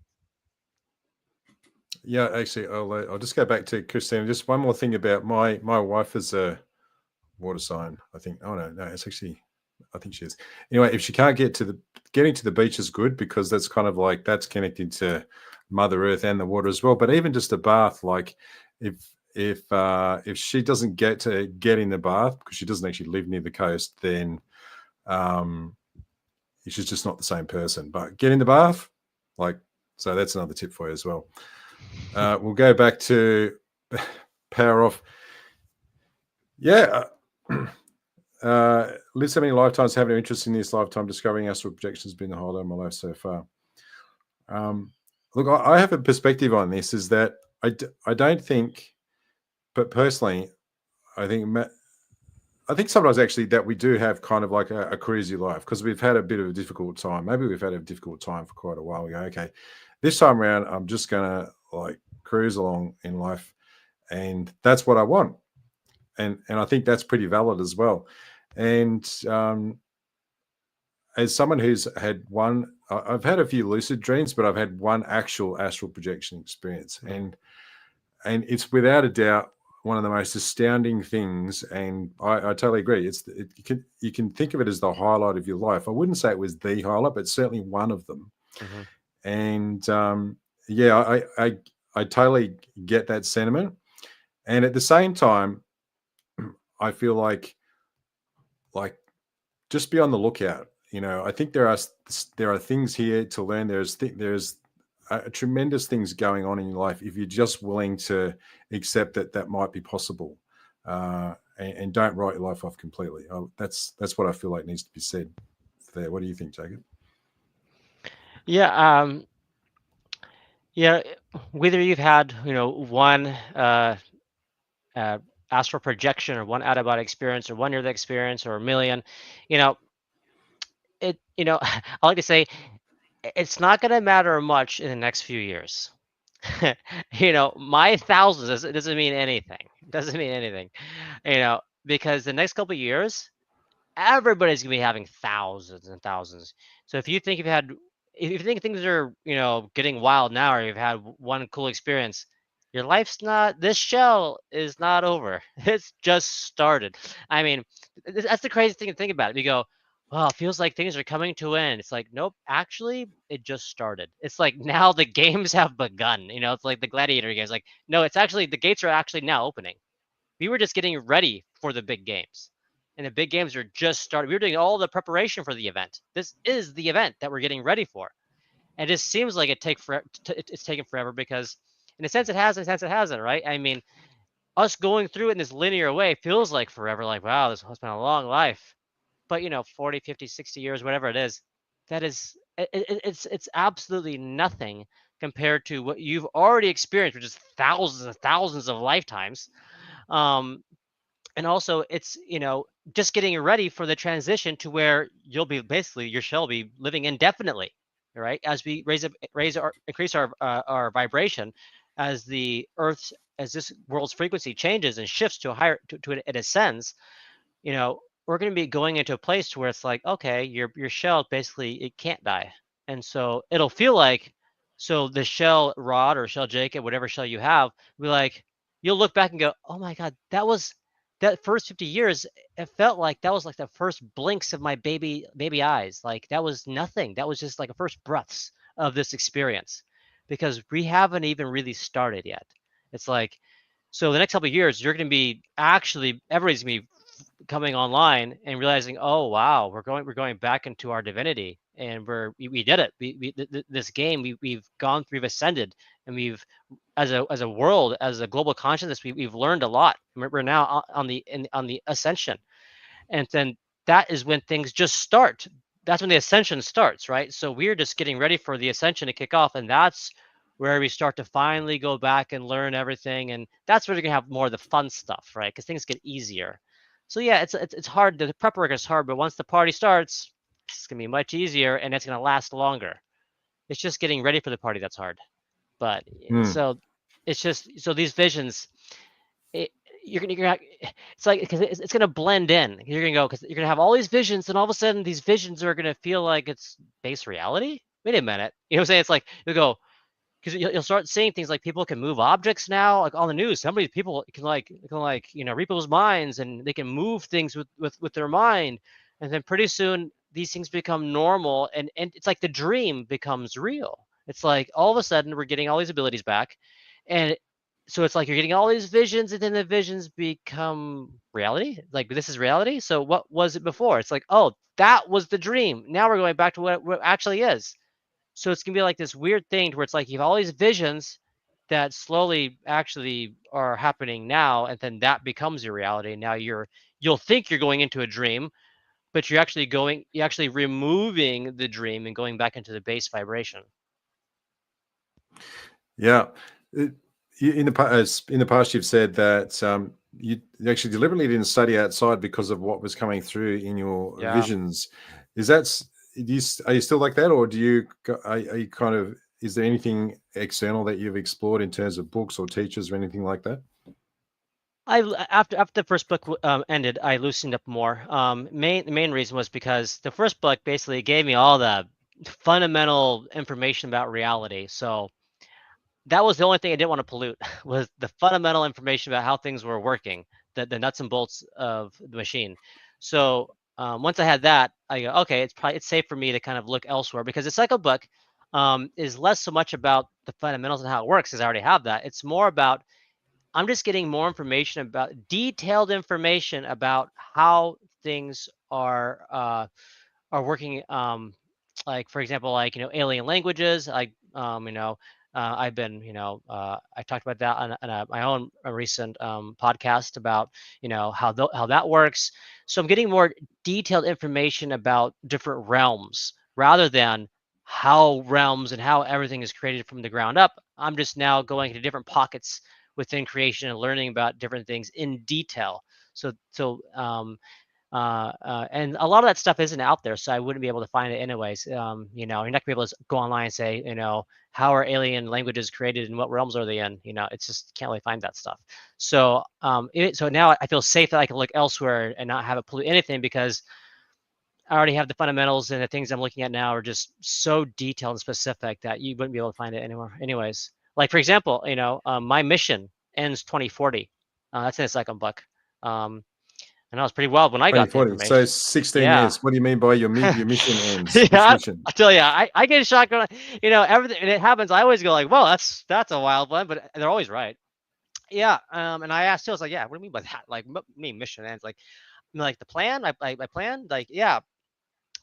Yeah, actually, I'll just go back to Christine. Just one more thing about my wife is a water sign, I think. Oh no, it's actually, I think she is. Anyway, if she can't getting to the beach is good, because that's kind of like, that's connecting to Mother Earth and the water as well. But even just a bath, like if if she doesn't get in the bath because she doesn't actually live near the coast, then um she's just not the same person. But get in the bath, like, so that's another tip for you as well. We'll go back to Power Off. Yeah. Live so many lifetimes, having an interest in this lifetime, discovering astral projection has been the highlight of my life so far. Look, I have a perspective on this, is that I don't think, but personally, I think sometimes actually that we do have kind of like a crazy life, because we've had a bit of a difficult time. Maybe we've had a difficult time for quite a while. We go, okay, this time around, I'm just going to like cruise along in life. And that's what I want. And I think that's pretty valid as well. And as someone who's had I've had a few lucid dreams, but I've had one actual astral projection experience. And it's without a doubt one of the most astounding things, and I totally agree. You can think of it as the highlight of your life. I wouldn't say it was the highlight, but certainly one of them. Mm-hmm. And yeah, I totally get that sentiment. And at the same time, I feel like just be on the lookout. I think there are things here to learn. There's tremendous things going on in your life if you're just willing to accept that might be possible, and don't write your life off completely. That's what I feel like needs to be said there. What do you think, Jacob? Yeah. Yeah. Whether you've had, one uh, astral projection or one out of body experience or 1 year experience or a million, you know, I like to say it's not going to matter much in the next few years. My thousands, it doesn't mean anything. It doesn't mean anything, because the next couple of years, everybody's gonna be having thousands and thousands. So if you think things are, getting wild now, or you've had one cool experience, your life's not. This shell is not over. It's just started. I mean, that's the crazy thing to think about. You go, well, it feels like things are coming to an end. It's like, nope, actually, it just started. It's like now the games have begun. It's like the gladiator games. Like, no, it's actually the gates are actually now opening. We were just getting ready for the big games. And the big games are just started. We were doing all the preparation for the event. This is the event that we're getting ready for. And it just seems like it's taken forever because, in a sense, it has, in a sense, it hasn't, right? I mean, us going through it in this linear way feels like forever. Like, wow, this has been a long life. But, 40, 50, 60 years, whatever it is, it's absolutely nothing compared to what you've already experienced, which is thousands and thousands of lifetimes. Um, and also it's just getting ready for the transition to where you'll be basically your shell will be living indefinitely, right? As we increase our vibration, as this world's frequency changes and shifts to a higher to it ascends, we're going to be going into a place to where it's like, okay, your shell basically it can't die, and so it'll feel like, so the shell rod or shell Jacob, whatever shell you have, will be like, you'll look back and go, oh my god, that first 50 years, it felt like that was like the first blinks of my baby eyes. Like that was nothing. That was just like the first breaths of this experience, because we haven't even really started yet. It's like, so the next couple of years, you're going to be actually everybody's going to be coming online and realizing, oh wow, we're going back into our divinity, and we did it. This game we've ascended, and we've, as a world, as a global consciousness, we've learned a lot. We're now on the ascension, and then that is when things just start. That's when the ascension starts, right? So we're just getting ready for the ascension to kick off, and that's where we start to finally go back and learn everything, and that's where you're gonna have more of the fun stuff, right? Because things get easier. So yeah, it's hard. The prep work is hard, but once the party starts, it's gonna be much easier, and it's gonna last longer. It's just getting ready for the party that's hard. But so it's just, so these visions, it, you're gonna it's like, because it's gonna blend in. You're gonna go, because you're gonna have all these visions, and all of a sudden these visions are gonna feel like it's base reality. Wait a minute, you know what I'm saying? It's like you'll go, because you'll start seeing things like people can move objects now, like on the news. Somebody people can read people's minds, and they can move things with their mind, and then pretty soon these things become normal, and it's like the dream becomes real. It's like all of a sudden we're getting all these abilities back, and so it's like you're getting all these visions, and then the visions become reality. Like, this is reality. So what was it before? It's like, oh, that was the dream. Now we're going back to what actually is. So it's gonna be like this weird thing where it's like you have all these visions that slowly actually are happening now, and then that becomes your reality. Now you'll think you're going into a dream, but you're actually removing the dream and going back into the base vibration. Yeah. In the past, you've said that you actually deliberately didn't study outside because of what was coming through in your visions. Are you still like that, or are you kind of, is there anything external that you've explored in terms of books or teachers or anything like that? After the first book ended, I loosened up more. The main reason was because the first book basically gave me all the fundamental information about reality. So that was the only thing I didn't want to pollute was the fundamental information about how things were working, the nuts and bolts of the machine. So once I had that, I go, okay, it's safe for me to kind of look elsewhere, because the cycle book is less so much about the fundamentals and how it works, because I already have that. It's more about, I'm just getting more information about, detailed information about how things are working. Like, for example, like, alien languages, like, I've been, I talked about that on my own recent podcast about, how that works. So I'm getting more detailed information about different realms rather than how realms and how everything is created from the ground up. I'm just now going into different pockets within creation and learning about different things in detail. And a lot of that stuff isn't out there, so I wouldn't be able to find it anyways. You're not gonna be able to go online and say, how are alien languages created and what realms are they in? It's just can't really find that stuff. So, so now I feel safe that I can look elsewhere and not have it pollute anything, because I already have the fundamentals, and the things I'm looking at now are just so detailed and specific that you wouldn't be able to find it anywhere. Anyways, like, for example, my mission ends 2040. That's in the second book. I know it's pretty wild when I got the 2040. So information. 16 Yeah. years. What do you mean by your mission ends? Which Yeah, mission? I tell you, I get shocked when everything, and it happens. I always go like, "Well, that's a wild one," but they're always right. Yeah, and I asked too. I was like, "Yeah, what do you mean by that? Like, what do you mean mission ends? Like the plan? I planned? Like, yeah."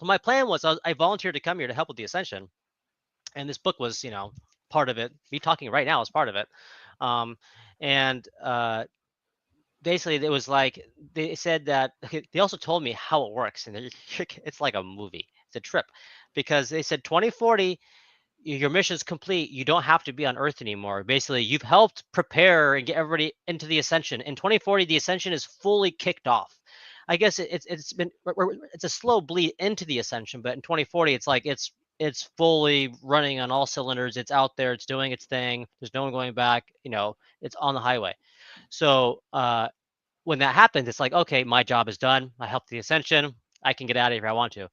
Well, my plan was, I volunteered to come here to help with the ascension, and this book was, part of it. Me talking right now is part of it. Um, and basically it was like, they said that, they also told me how it works, and it's like a movie. It's a trip, because they said 2040, your mission's complete. You don't have to be on Earth anymore. Basically, you've helped prepare and get everybody into the ascension. In 2040, the ascension is fully kicked off. I guess it's a slow bleed into the ascension, but in 2040, it's like it's fully running on all cylinders. It's out there. It's doing its thing. There's no one going back. It's on the highway. So when that happens, it's like, okay, my job is done. I helped the ascension. I can get out of here if I want to.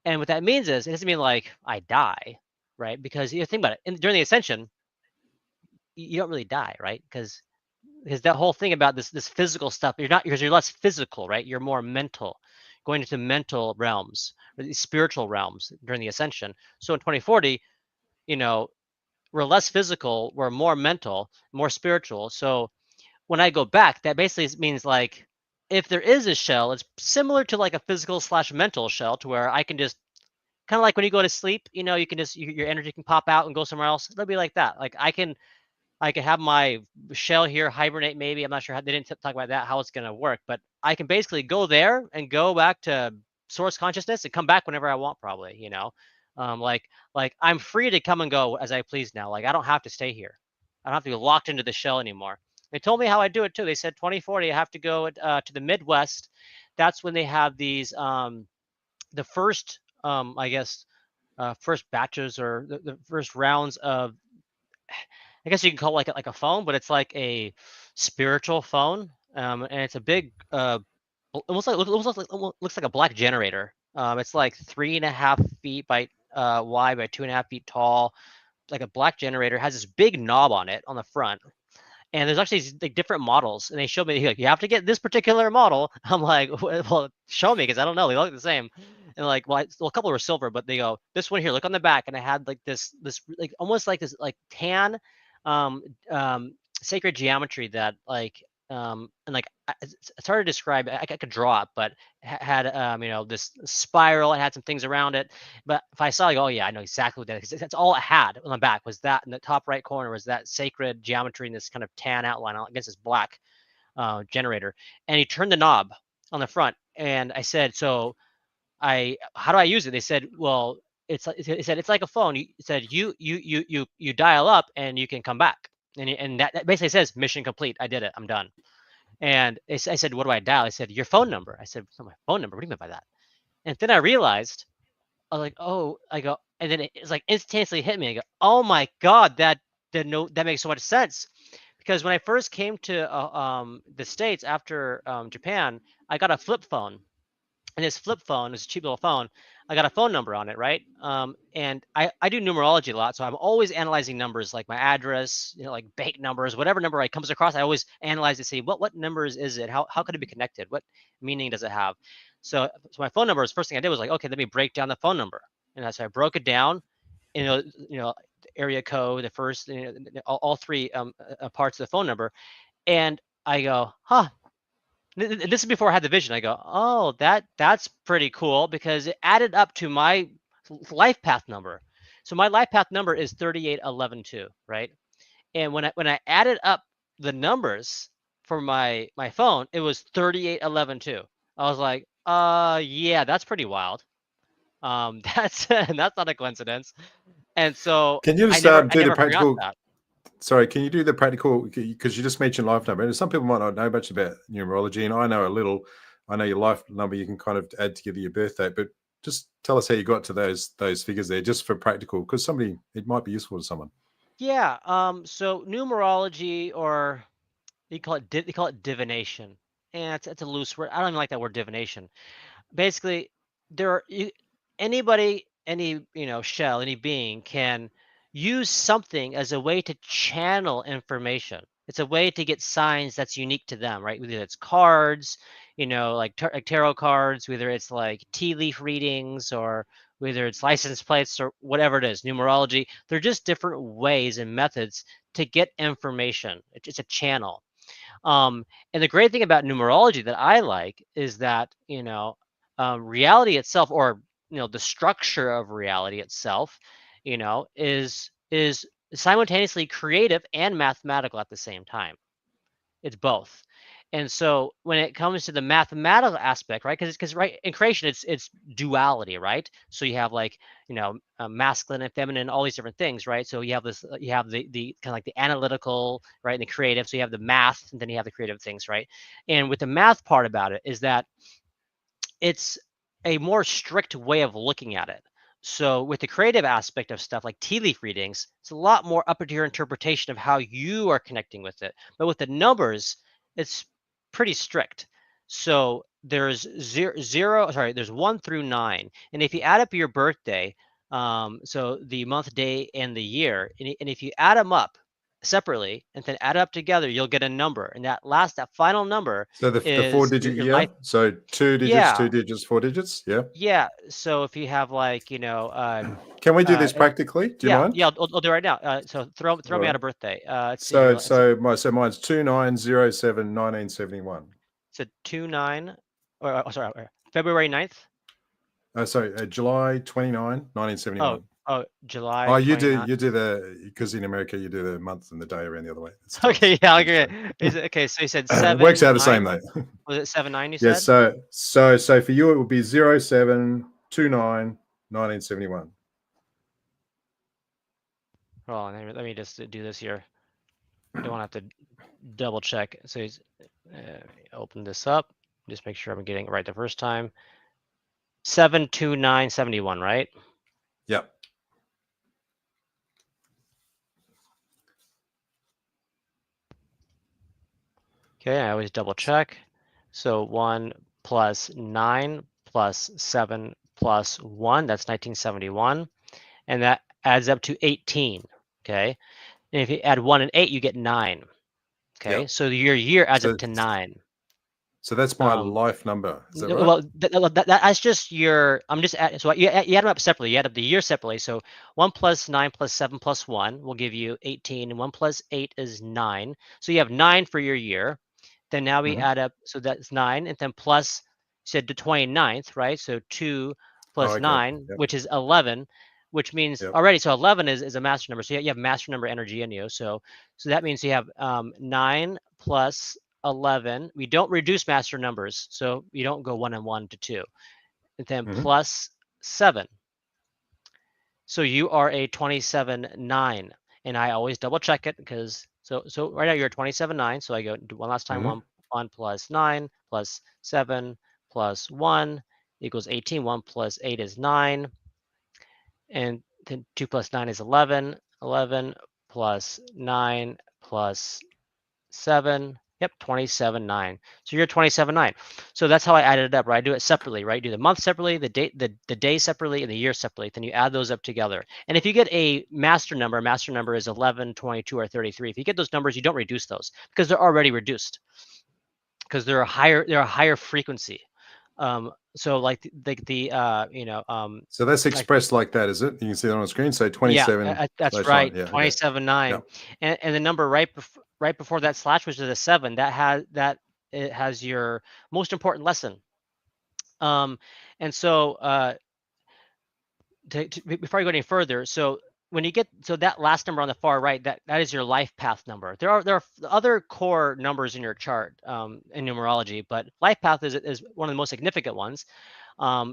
And what that means is, it doesn't mean like I die, right? Because you think about it, during the ascension, you don't really die, right? Because that whole thing about this physical stuff, because you're less physical, right? You're more mental, going into mental realms, or these spiritual realms during the ascension. So in 2040, you know, we're less physical, we're more mental, more spiritual. So when I go back, that basically means like, if there is a shell, it's similar to like a physical slash mental shell, to where I can just, kind of like when you go to sleep, you can just, your energy can pop out and go somewhere else. It'll be like that. Like, I can have my shell here, hibernate maybe. I'm not sure how, they didn't talk about that, how it's going to work, but I can basically go there and go back to source consciousness and come back whenever I want, probably. Like I'm free to come and go as I please now. Like, I don't have to stay here. I don't have to be locked into the shell anymore. They told me how I do it too. They said 2040, I have to go to the Midwest. That's when they have these the first I guess first batches, or the first rounds of, I guess you can call it like a phone, but it's like a spiritual phone, and it's a big, looks like a black generator. It's like 3.5 feet by wide by 2.5 feet tall, like a black generator. It has this big knob on it on the front, and there's actually like different models, and they showed me, like, you have to get this particular model. I'm like, well, show me, because I don't know, they look the same. And like, well, a couple were silver, but they go, this one here, look on the back, and I had like this like almost like this like tan um um sacred geometry that like, and like, it's hard to describe. I could draw it, but had this spiral. It had some things around it, but if I saw, like, oh yeah, I know exactly what that is. That's all it had on the back, was that in the top right corner was that sacred geometry and this kind of tan outline against this black generator. And he turned the knob on the front, and I said, so how do I use it? They said, well, it said it's like a phone. It said you dial up and you can come back, and that basically says mission complete. I did it. I'm done. And I said, what do I dial? I said, your phone number. I said, my phone number. What do you mean by that? And then I realized, I was like, oh, I go, and then it's like instantaneously hit me. I go, oh my god, that makes so much sense, because when I first came to the States after Japan, I got a flip phone, and this flip phone is a cheap little phone. I got a phone number on it, right? And I do numerology a lot, so I'm always analyzing numbers like my address, like bank numbers, whatever number I comes across, I always analyze to see what numbers is it? How could it be connected? What meaning does it have? So my phone number, first thing I did was like, okay, let me break down the phone number, and so I broke it down. Area code, the first, all three parts of the phone number, and I go, huh. This is before I had the vision. I go, oh, that's pretty cool because it added up to my life path number. So my life path number is 38112, right? And when I added up the numbers for my phone, it was 38112. I was like, yeah, that's pretty wild. That's that's not a coincidence. And so Can you I just never do the forgot practical? that. Sorry, can you do the practical? Because you just mentioned life number, and some people might not know much about numerology, and I know a little. I know your life number. You can kind of add together your birthday, but just tell us how you got to those figures there, just for practical, because it might be useful to someone. Yeah. So numerology, or they call it divination, and it's a loose word. I don't even like that word, divination. Basically, there are anybody, any shell, any being can use something as a way to channel information. It's a way to get signs that's unique to them, right? Whether it's cards, like tarot cards, whether it's like tea leaf readings, or whether it's license plates, or whatever it is, numerology. They're just different ways and methods to get information. It's a channel. And the great thing about numerology that I like is that, reality itself, or, the structure of reality itself, is simultaneously creative and mathematical at the same time. It's both. And so when it comes to the mathematical aspect, right? Because right in creation, it's duality, right? So you have like, masculine and feminine, all these different things, right? So you have this, you have the kind of like the analytical, right, and the creative. So you have the math, and then you have the creative things, right? And with the math part about it is that it's a more strict way of looking at it. So with the creative aspect of stuff like tea leaf readings, it's a lot more up to your interpretation of how you are connecting with it. But with the numbers, it's pretty strict. So there's there's 1 through 9. And if you add up your birthday, so the month, day, and the year, and if you add them up separately and then add up together, you'll get a number. And that final number So the is 4-digit your life. year. So 2 digits, Yeah, 2 digits, 4 digits. Yeah. yeah. So if you have like, Can we do this practically? Do you yeah, mind? yeah, I'll do it right now. So throw All me right. out a birthday. Let's see here. So mine's 2907-1971. So 29, or sorry, February 9th. Sorry, July 29, Oh, 1971. July Oh, 29. you do because in America you do the month and the day around the other way. It's still Okay, yeah, interesting. okay. Is it okay? So you said It works out the same 7-9. though. Was it 7-9 you Yeah, said? so for you it would be 07-29-1971. Hold on, let me just do this here. I don't want to have to double check. So he's open this up. Just make sure I'm getting it right the first time. 7-2-9-71, right? Yep. Okay, I always double check. So 1 plus 9 plus 7 plus 1, that's 1971. And that adds up to 18, okay? And if you add 1 and 8, you get 9, okay? Yep. So your year adds up So to 9. so that's my life number. Is that right? Well, that's just your, I'm just, so you add them up separately. You add up the year separately. So 1 plus 9 plus 7 plus 1 will give you 18, and 1 plus 8 is 9. So you have 9 for your year. Then now we add up, so that's 9, and then plus, you said the 29th, right? So 2 Oh, plus okay. 9, Yep. which is 11, which means Yep. already, so 11 is a master number. So you have master number energy in you. So that means you have 9 plus 11. We don't reduce master numbers, so you don't go 1 and 1 to 2. And then plus 7. So you are a 27-9. And I always double check it because so right now you're a 27-9. So I go one last time, 1 plus 9 plus 7 plus 1 equals 18. 1 plus 8 is 9. And then 2 plus 9 is 11. 11 plus 9 plus 7 Yep, 27.9. So you're 27.9. So that's how I added it up, right? I do it separately, right? You do the month separately, the day separately, and the year separately. Then you add those up together. And if you get a master number is 11, 22, or 33. If you get those numbers, you don't reduce those because they're already reduced because they're a higher frequency. So like So that's like expressed like that, is it? You can see that on the screen. So 27 that's slash right, 9. Yeah. Okay. 27.9. Yeah. And the number right before that slash, which is a 7, it has your most important lesson. And so before I go any further, so when you get that last number on the far right, that is your life path number. There are other core numbers in your chart in numerology, but life path is one of the most significant ones,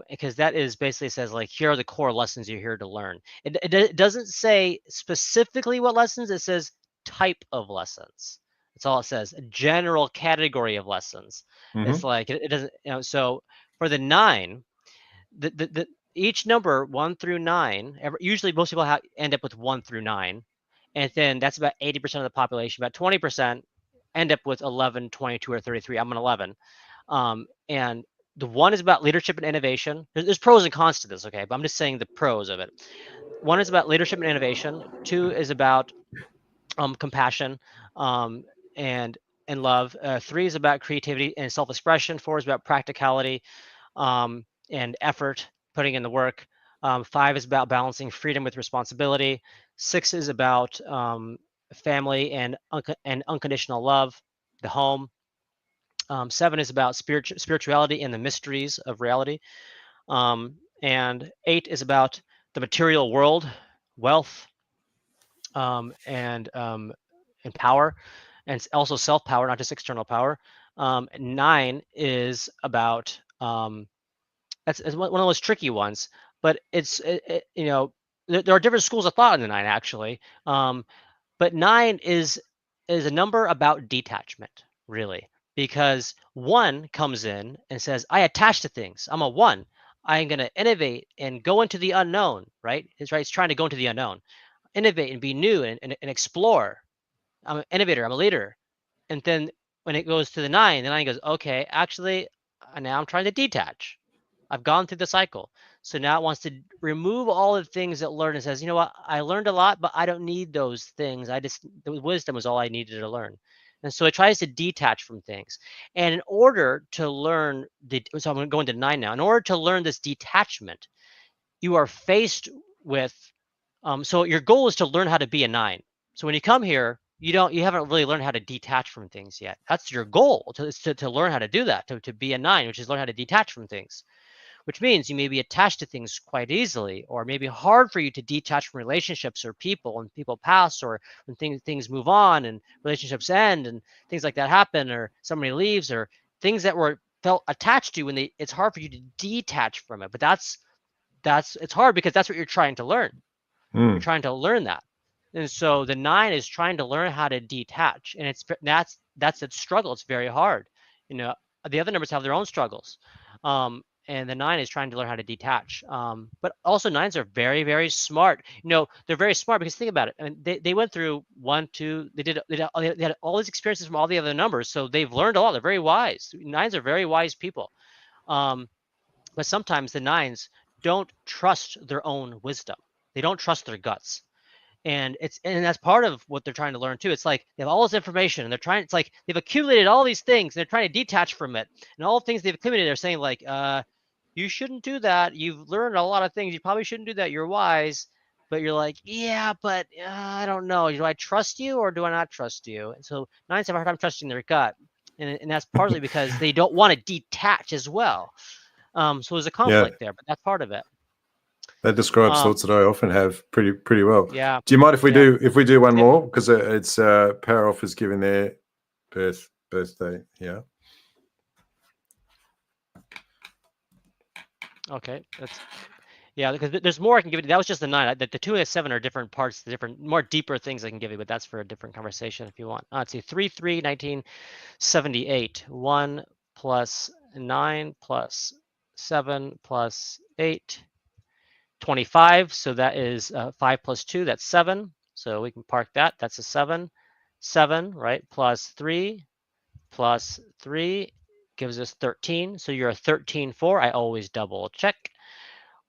because that is basically says like, here are the core lessons you're here to learn. It doesn't say specifically what lessons. It says type of lessons. That's all it says. A general category of lessons. It's like it doesn't. So for the 9, the each number 1 through 9. Usually, most people end up with 1 through 9, and then that's about 80% of the population. About 20% end up with 11, 22, or 33. I'm an 11, and the 1 is about leadership and innovation. There's pros and cons to this, okay? But I'm just saying the pros of it. 1 is about leadership and innovation. 2 is about compassion and love. 3 is about creativity and self-expression. 4 is about practicality and effort, putting in the work. 5 is about balancing freedom with responsibility. 6 is about family and unconditional love, the home. 7 is about spirituality and the mysteries of reality. And 8 is about the material world, wealth, and power, and also self-power, not just external power. 9 is about that's one of those tricky ones, but there are different schools of thought in the 9 actually. But 9 is a number about detachment, really, because 1 comes in and says, I attach to things. I'm a 1. I'm going to innovate and go into the unknown, right? It's trying to go into the unknown, innovate and be new and explore. I'm an innovator. I'm a leader. And then when it goes to the 9, the 9 goes, okay, actually, now I'm trying to detach. I've gone through the cycle. So now it wants to remove all the things it learned and says, you know what, I learned a lot, but I don't need those things. The wisdom was all I needed to learn. And so it tries to detach from things. And in order to learn, so I'm going to go into 9 now. In order to learn this detachment, you are faced with, so your goal is to learn how to be a 9. So when you come here, you haven't really learned how to detach from things yet. That's your goal, to learn how to do that, to be a 9, which is learn how to detach from things, which means you may be attached to things quite easily, or maybe hard for you to detach from relationships or people, and people pass, or when things move on and relationships end and things like that happen, or somebody leaves, or things that were felt attached to when it's hard for you to detach from it. But it's hard because that's what you're trying to learn. You're trying to learn that. And so the 9 is trying to learn how to detach, and that's its struggle. It's very hard. The other numbers have their own struggles, and the 9 is trying to learn how to detach. But also 9s are very, very smart. They're very smart because think about it. I mean, they went through 1, 2. They had all these experiences from all the other numbers, so they've learned a lot. They're very wise. 9s are very wise people. But sometimes the 9s don't trust their own wisdom. They don't trust their guts. And that's part of what they're trying to learn too. It's like they have all this information and it's like they've accumulated all these things and they're trying to detach from it. And all the things they've accumulated, they're saying like, you shouldn't do that. You've learned a lot of things. You probably shouldn't do that. You're wise. But you're like, yeah, but I don't know. Do I trust you or do I not trust you? And so 9s have a hard time trusting their gut. And that's partly because they don't want to detach as well. So there's a conflict there, but that's part of it. That describes thoughts that I often have pretty well. Yeah. Do you mind if we do one more, because it's Power Off is giving their birthday here. Okay, because there's more I can give you. That was just the 9. The 2 and the 7 are different parts, different, more deeper things I can give you, but that's for a different conversation if you want. Let's see, 3/3/1978. 1 plus 9 plus 7 plus 8, 25. So that is 5 plus 2. That's 7. So we can park that. That's a 7. 7, right? Plus 3 plus 3 gives us 13. So you're a 13-4. I always double check.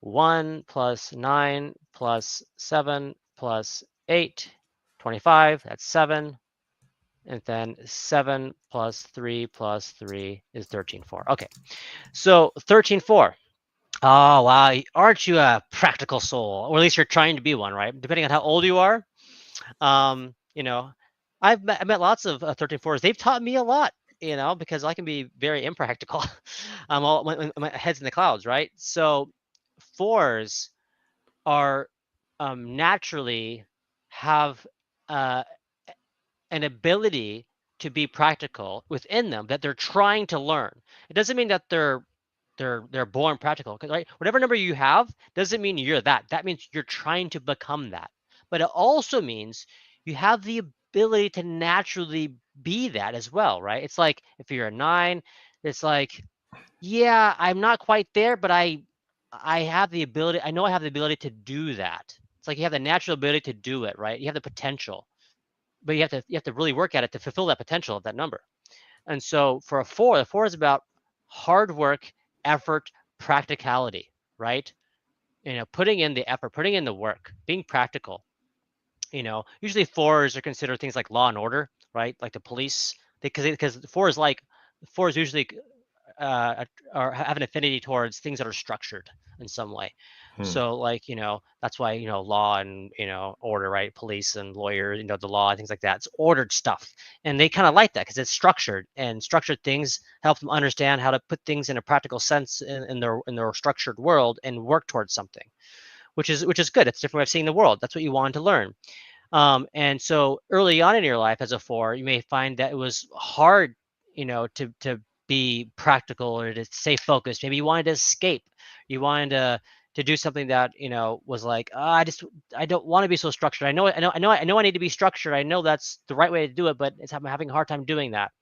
1 plus 9 plus 7 plus 8, 25. That's 7. And then 7 plus 3 plus 3 is 13-4. Okay, so 13-4. Oh, wow. Aren't you a practical soul? Or at least you're trying to be one, right? Depending on how old you are. You know, I met lots of 13-4s. They've taught me a lot, because I can be very impractical. I'm all my head's in the clouds, right? So 4s are naturally have an ability to be practical within them that they're trying to learn. It doesn't mean that they're born practical, right? Whatever number you have doesn't mean you're that. That means you're trying to become that. But it also means you have the ability to naturally be that as well, right? It's like if you're a 9, it's like, yeah, I'm not quite there, but I have the ability. I know I have the ability to do that. It's like you have the natural ability to do it, right? You have the potential, but you have to really work at it to fulfill that potential of that number. And so for a 4, the 4 is about hard work, effort, practicality, right? Putting in the effort, putting in the work, being practical. Usually 4s are considered things like law and order, right? Like the police, because 4s usually or have an affinity towards things that are structured in some way. So like, that's why, law and, order, right? Police and lawyer, the law and things like that. It's ordered stuff. And they kind of like that because it's structured, and structured things help them understand how to put things in a practical sense in their structured world and work towards something, which is good. It's a different way of seeing the world. That's what you wanted to learn. And so early on in your life as a 4, you may find that it was hard, to be practical or to stay focused. Maybe you wanted to escape. You wanted to do something that, was like, I don't want to be so structured. I know I need to be structured. I know that's the right way to do it, but I'm having a hard time doing that.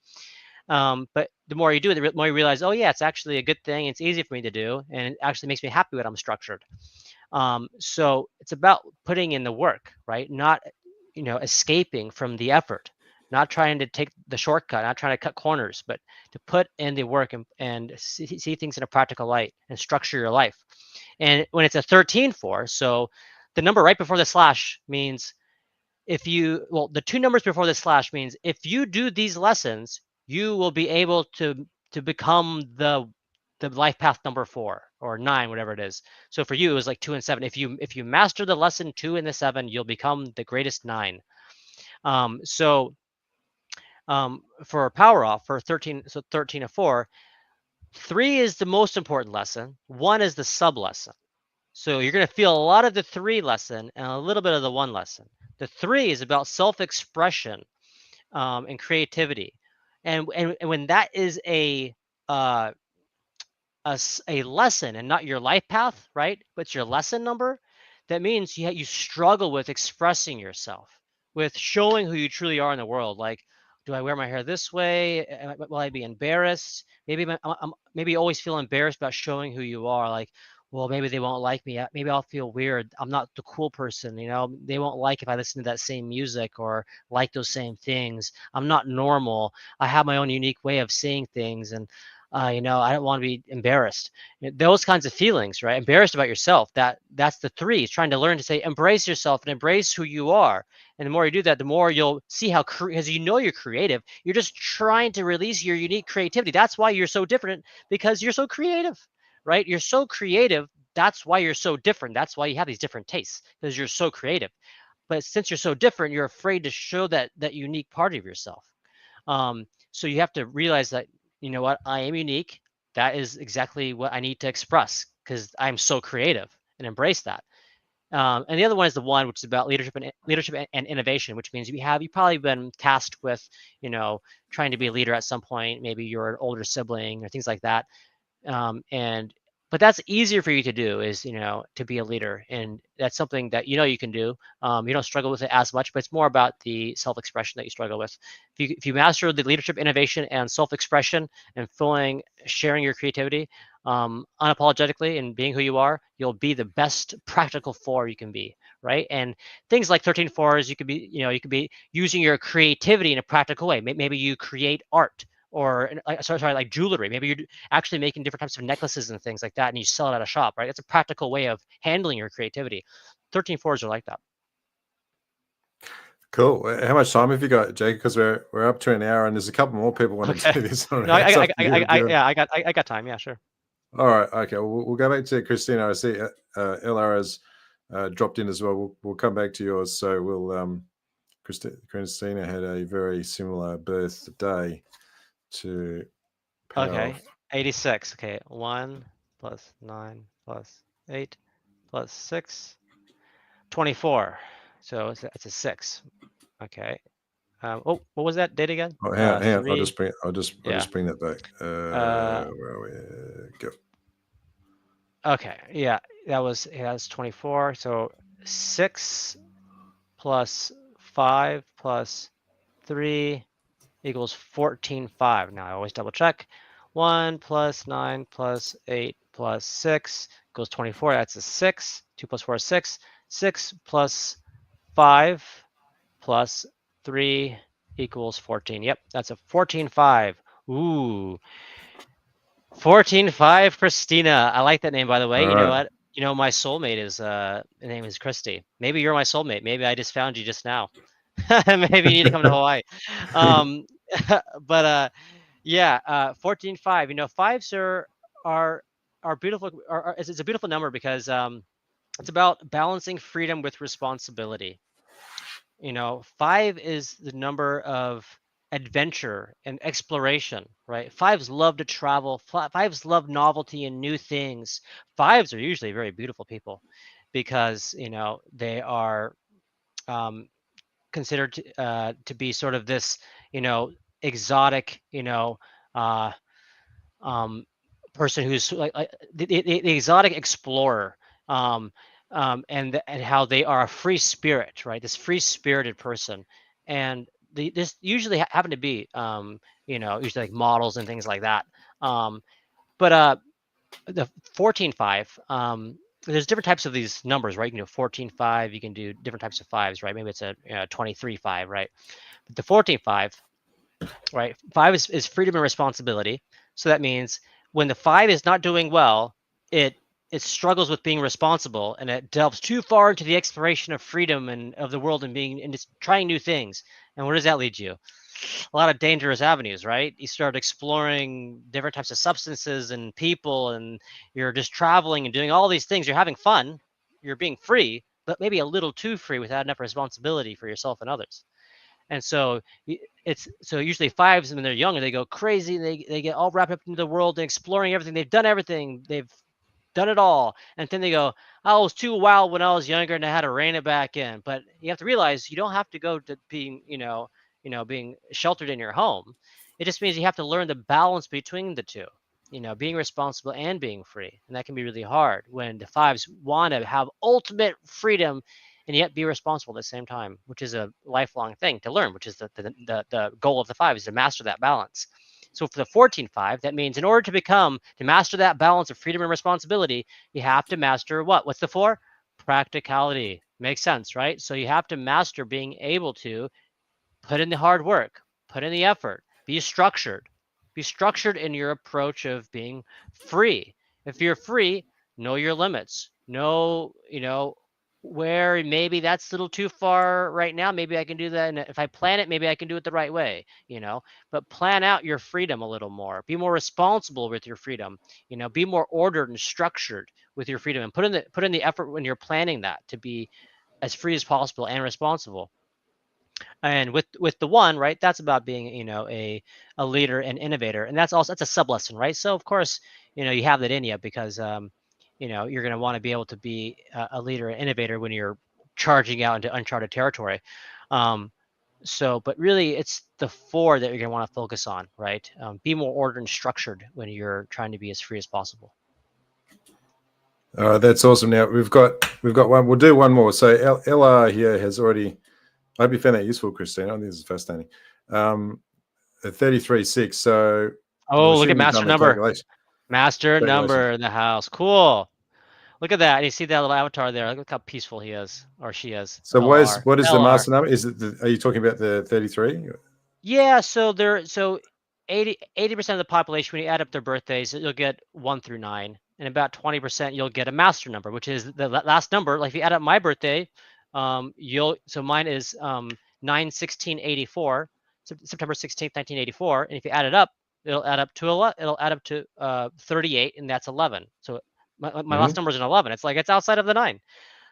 But the more you do it, the more you realize, oh yeah, it's actually a good thing. It's easy for me to do, and it actually makes me happy when I'm structured. So it's about putting in the work, right? Not, escaping from the effort, not trying to take the shortcut, not trying to cut corners, but to put in the work and see things in a practical light and structure your life. And when it's a 13-4, so the number right before the slash means the 2 numbers before the slash means if you do these lessons, you will be able to become the life path number 4 or 9, whatever it is. So for you, it was like 2 and 7. If you master the lesson 2 and the 7, you'll become the greatest 9. So for a power off for 13, so 13 and 4, 3 is the most important lesson. 1 is the sub lesson. So you're going to feel a lot of the 3 lesson and a little bit of the 1 lesson. The 3 is about self-expression and creativity, and when that is a lesson and not your life path, right? But it's your lesson number. That means you struggle with expressing yourself, with showing who you truly are in the world. Like, do I wear my hair this way? Will I be embarrassed? Maybe you always feel embarrassed about showing who you are. Like, well, maybe they won't like me. Maybe I'll feel weird. I'm not the cool person, They won't like if I listen to that same music or like those same things. I'm not normal. I have my own unique way of seeing things, and I don't want to be embarrassed. Those kinds of feelings, right? Embarrassed about yourself. That's the 3. It's trying to learn to say, embrace yourself and embrace who you are. And the more you do that, the more you'll see how, because you're creative. You're just trying to release your unique creativity. That's why you're so different, because you're so creative, right? You're so creative. That's why you're so different. That's why you have these different tastes, because you're so creative. But since you're so different, you're afraid to show that unique part of yourself. So you have to realize that, you know what, I am unique. That is exactly what I need to express, because I'm so creative, and embrace that. And the other one is the 1, which is about leadership and innovation, which means you've probably been tasked with, trying to be a leader at some point. Maybe you're an older sibling or things like that. But that's easier for you to do, is, to be a leader. And that's something that, you can do. You don't struggle with it as much, but it's more about the self-expression that you struggle with. If you master the leadership, innovation, and self-expression, and sharing your creativity unapologetically and being who you are, you'll be the best practical 4 you can be, right? And things like 13-4s, you could be using your creativity in a practical way. Maybe you create art, or sorry, like jewelry. Maybe you're actually making different types of necklaces and things like that, and you sell it at a shop, right? That's a practical way of handling your creativity. 13.4s are like that. Cool. How much time have you got, Jake? Because we're up to an hour, and there's a couple more people want to do this. No, I got time. Yeah, sure. All right. Okay. We'll go back to Christina. I see LR has dropped in as well. We'll come back to yours. So we'll. Christina had a very similar birthday to. Okay. 86. Okay. 1 plus 9 plus 8 plus 6. 24. So it's a 6. Okay. What was that date again? Oh, hang on. 3. I'll just bring that back. Where are we? Go. Okay. Yeah, that's 24. So 6 plus 5 plus 3 equals 14.5. Now I always double check. 1 plus 9 plus 8 plus 6 equals 24. That's a 6. 2 plus 4 is 6. 6 plus 5 plus 3 equals 14. Yep, that's a 14.5. Ooh. 14.5 Christina. I like that name, by the way. All you know what? You know, my soulmate is her name is Christy. Maybe you're my soulmate. Maybe I just found you just now. Maybe you need to come to Hawaii. But yeah, 14.5. You know, fives are beautiful. It's a beautiful number because it's about balancing freedom with responsibility. You know, 5 is the number of adventure and exploration, right? 5s love to travel. 5s love novelty and new things. 5s are usually very beautiful people because, you know, they are considered to be sort of this, you know, exotic, you know, person who's like the exotic explorer. And how they are a free spirit, right? This free spirited person, and this usually happen to be, you know, usually like models and things like that. But the 14.5, there's different types of these numbers, right? You know, 14.5, you can do different types of 5s, right? Maybe it's a 23.5, right? But the 14.5, right? 5 is freedom and responsibility. So that means when the 5 is not doing well, it struggles with being responsible, and it delves too far into the exploration of freedom and of the world and just trying new things. And where does that lead you? A lot of dangerous avenues, right? You start exploring different types of substances and people, and you're just traveling and doing all these things. You're having fun, you're being free, but maybe a little too free without enough responsibility for yourself and others. And so usually 5s when they're younger, they go crazy. They get all wrapped up into the world and exploring everything. They've done everything. They've done it all. And then they go, I was too wild when I was younger and I had to rein it back in. But you have to realize you don't have to go to being, being sheltered in your home. It just means you have to learn the balance between the two, you know, being responsible and being free. And that can be really hard when the 5s want to have ultimate freedom and yet be responsible at the same time, which is a lifelong thing to learn, which is the goal of the 5 is to master that balance. So for the 14.5, that means in order to master that balance of freedom and responsibility, you have to master what? What's the 4? Practicality. Makes sense, right? So you have to master being able to put in the hard work, put in the effort, be structured in your approach of being free. If you're free, know your limits. Know, where maybe that's a little too far right now. Maybe I can do that. And if I plan it, maybe I can do it the right way, but plan out your freedom a little more. Be more responsible with your freedom, be more ordered and structured with your freedom, and put in the effort when you're planning that to be as free as possible and responsible. And with the 1, right, that's about being, a leader and innovator. And that's a sub lesson, right? So of course, you have that in you because, you're going to want to be able to be a leader and innovator when you're charging out into uncharted territory. But really it's the 4 that you're going to want to focus on, right? Be more ordered and structured when you're trying to be as free as possible. All right, that's awesome. Now we've got one. We'll do one more. So LR here has already. I hope you found that useful, Christine. I think this is fascinating. 33.6. So look at master number. Master number in the house. Cool. Look at that. And you see that little avatar there. Look how peaceful he is, or she is. So what is the master number? Are you talking about the 33? Yeah. So 80% of the population, when you add up their birthdays, you'll get 1 through 9, and about 20% you'll get a master number, which is the last number. Like if you add up my birthday, so mine is 9/16/84, September 16th, 1984, and if you add it up, it'll add up to 38, and that's 11. So my last number is an 11. It's like it's outside of the 9.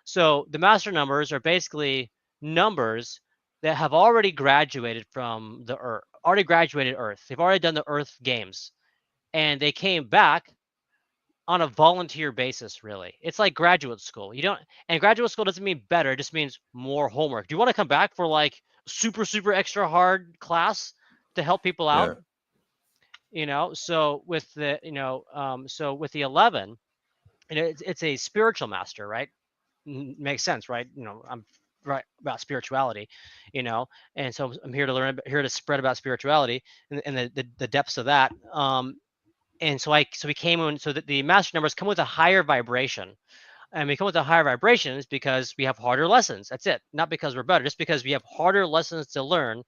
So the master numbers are basically numbers that have already graduated from the Earth, already graduated Earth. They've already done the Earth games, and they came back on a volunteer basis. Really, it's like graduate school. And graduate school doesn't mean better; it just means more homework. Do you want to come back for like super extra hard class to help people out? So with the with the 11, it's a spiritual master, right? Makes sense, right? I'm right about spirituality, and so I'm here to learn, here to spread about spirituality and the depths of that. And so we came in, so that the master numbers come with a higher vibration. And we come with a higher vibrations because we have harder lessons. That's it. Not because we're better, just because we have harder lessons to learn.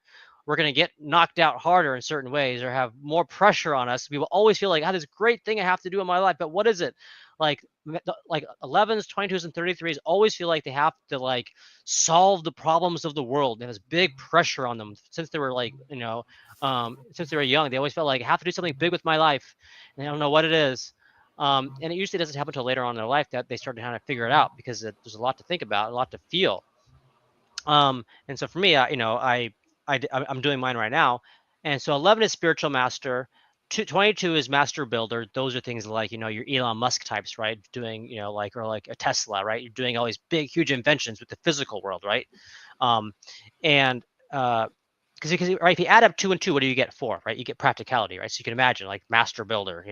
We're going to get knocked out harder in certain ways, or have more pressure on us. We will always feel like, this great thing I have to do in my life, but what is it? Like 11s, 22s, and 33s always feel like they have to like solve the problems of the world. They have this big pressure on them since they were like, since they were young. They always felt like I have to do something big with my life, and they don't know what it is. And it usually doesn't happen until later on in their life that they start to kind of figure it out, because there's a lot to think about, a lot to feel. And so for me, I'm doing mine right now. And so 11 is spiritual master. 22 is master builder. Those are things like, your Elon Musk types, right? Doing, or like a Tesla, right? You're doing all these big, huge inventions with the physical world, right? Because right, if you add up 2 and 2, what do you get? 4, right? You get practicality, right? So you can imagine like master builder,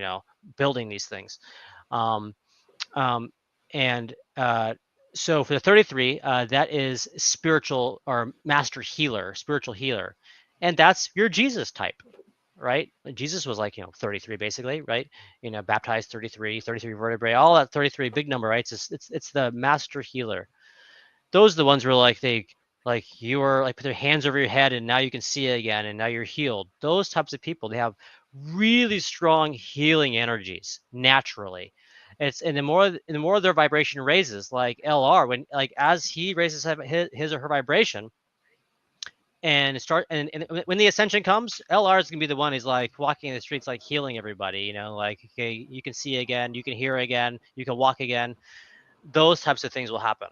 building these things. So for the 33, that is spiritual or master healer, spiritual healer, and that's your Jesus type, right? Jesus was like 33 basically, right? Baptized 33 vertebrae, all that 33 big number, right? It's the master healer. Those are the ones where you were like put their hands over your head and now you can see again and now you're healed. Those types of people, they have really strong healing energies naturally. And the more their vibration raises, like LR, as he raises his or her vibration and when the ascension comes, LR is gonna be the one who's like walking in the streets, like healing everybody, like, okay, you can see again, you can hear again, you can walk again. Those types of things will happen.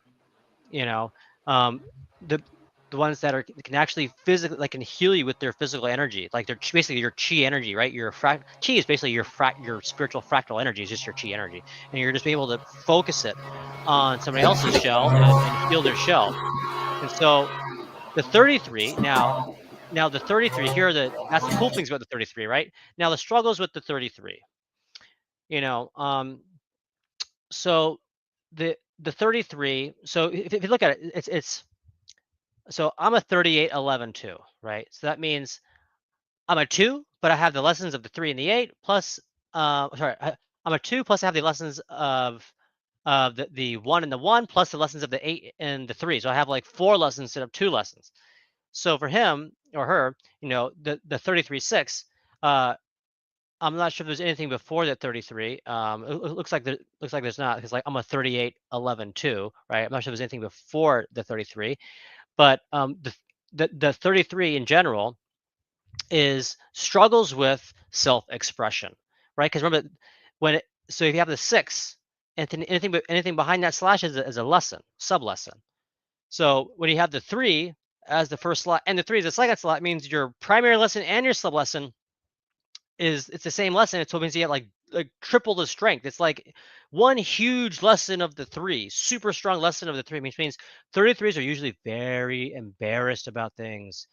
The ones that can actually physically, like, can heal you with their physical energy, like they're basically your chi energy, right? Chi is basically your spiritual fractal energy, is just your chi energy, and you're just able to focus it on somebody else's shell and heal their shell. And so the 33 now the 33 here, that's the cool things about the 33, right? Now the struggles with the 33, so the 33, so if you look at it, it's so I'm a 38/11/2, right? So that means I'm a 2, but I have the lessons of the 3 and the 8 plus I'm a 2 plus I have the lessons of the 1 and the 1 plus the lessons of the 8 and the 3. So I have like 4 lessons instead of 2 lessons. So for him or her, the 33/6, I'm not sure if there's anything before that 33. It looks like there's not, because like I'm a 38/11/2, right? I'm not sure if there's anything before the 33, but the 33 in general is struggles with self-expression, right? Because remember, so if you have the 6, and anything behind that slash is a lesson, sub-lesson. So when you have the 3 as the first slot and the 3 as the second slot, means your primary lesson and your sub-lesson it's the same lesson. It means you have like triple the strength. It's like one huge lesson of the 3, super strong lesson of the 3, which means 33s are usually very embarrassed about things.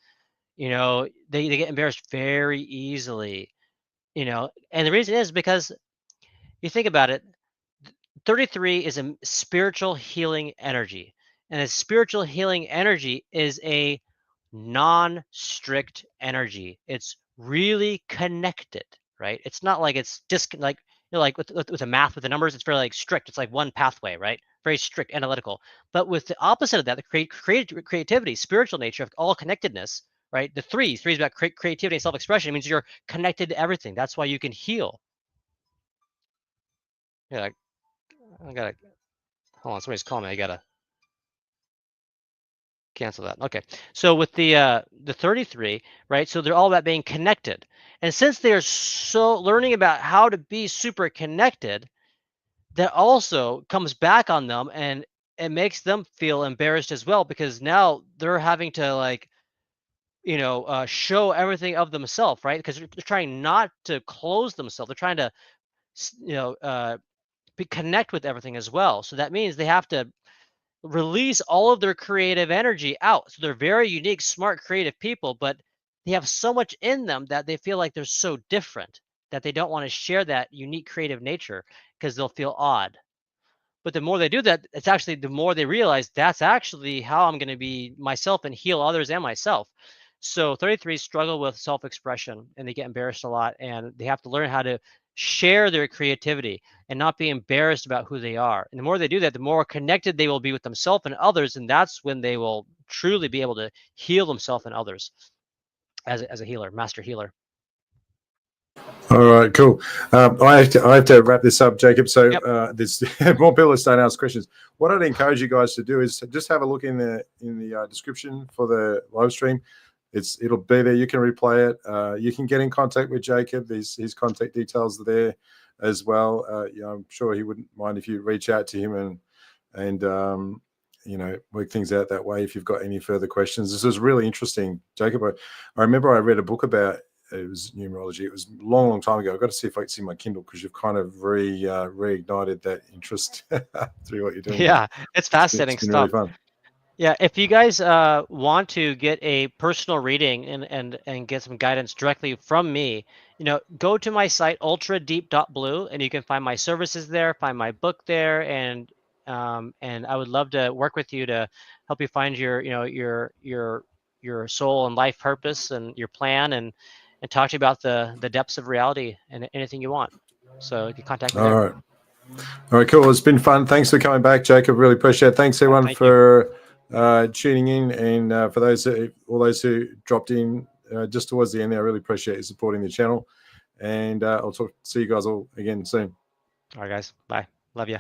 They get embarrassed very easily, and the reason is because you think about it, 33 is a spiritual healing energy, and a spiritual healing energy is a non-strict energy. It's really connected, right? It's not like it's just like like with the math, with the numbers, it's very like strict. It's like one pathway, right? Very strict, analytical. But with the opposite of that, the creativity, spiritual nature of all connectedness, right? The three is about creativity and self-expression. It means you're connected to everything. That's why you can heal. Yeah, I gotta, hold on, somebody's calling me. I gotta cancel that. Okay, so with the 33, right? So they're all about being connected, and since they're so learning about how to be super connected, that also comes back on them, and it makes them feel embarrassed as well, because now they're having to, like, show everything of themselves, right? Because they're trying not to close themselves. They're trying to, connect with everything as well. So that means they have to release all of their creative energy out. So they're very unique, smart, creative people, but they have so much in them that they feel like they're so different that they don't want to share that unique creative nature because they'll feel odd. But the more they do that, it's actually the more they realize that's actually how I'm going to be myself and heal others and myself. So 33 struggle with self-expression, and they get embarrassed a lot, and they have to learn how to share their creativity and not be embarrassed about who they are. And the more they do that, the more connected they will be with themselves and others, and that's when they will truly be able to heal themselves and others as a healer, master healer. All right, cool. I have to wrap this up, Jacob. So there's more people are starting to ask questions. What I'd encourage you guys to do is just have a look in the description for the live stream. It'll be there. You can replay it. You can get in contact with Jacob. His contact details are there as well. I'm sure he wouldn't mind if you reach out to him and work things out that way if you've got any further questions. This was really interesting, Jacob. I remember I read a book about it was numerology. It was a long, long time ago. I've got to see if I can see my Kindle, because you've kind of reignited that interest through what you're doing. Yeah, it's fascinating it's been stuff. really fun. Yeah, if you guys want to get a personal reading and get some guidance directly from me, go to my site ultradeep.blue, and you can find my services there, find my book there, and I would love to work with you to help you find your soul and life purpose and your plan, and talk to you about the depths of reality and anything you want. So you can contact me there. All right, cool. It's been fun. Thanks for coming back, Jacob. Really appreciate it. Thanks everyone for tuning in, and for all those who dropped in just towards the end there. I really appreciate you supporting the channel, and I'll see you guys all again soon. All right, guys. Bye. Love you.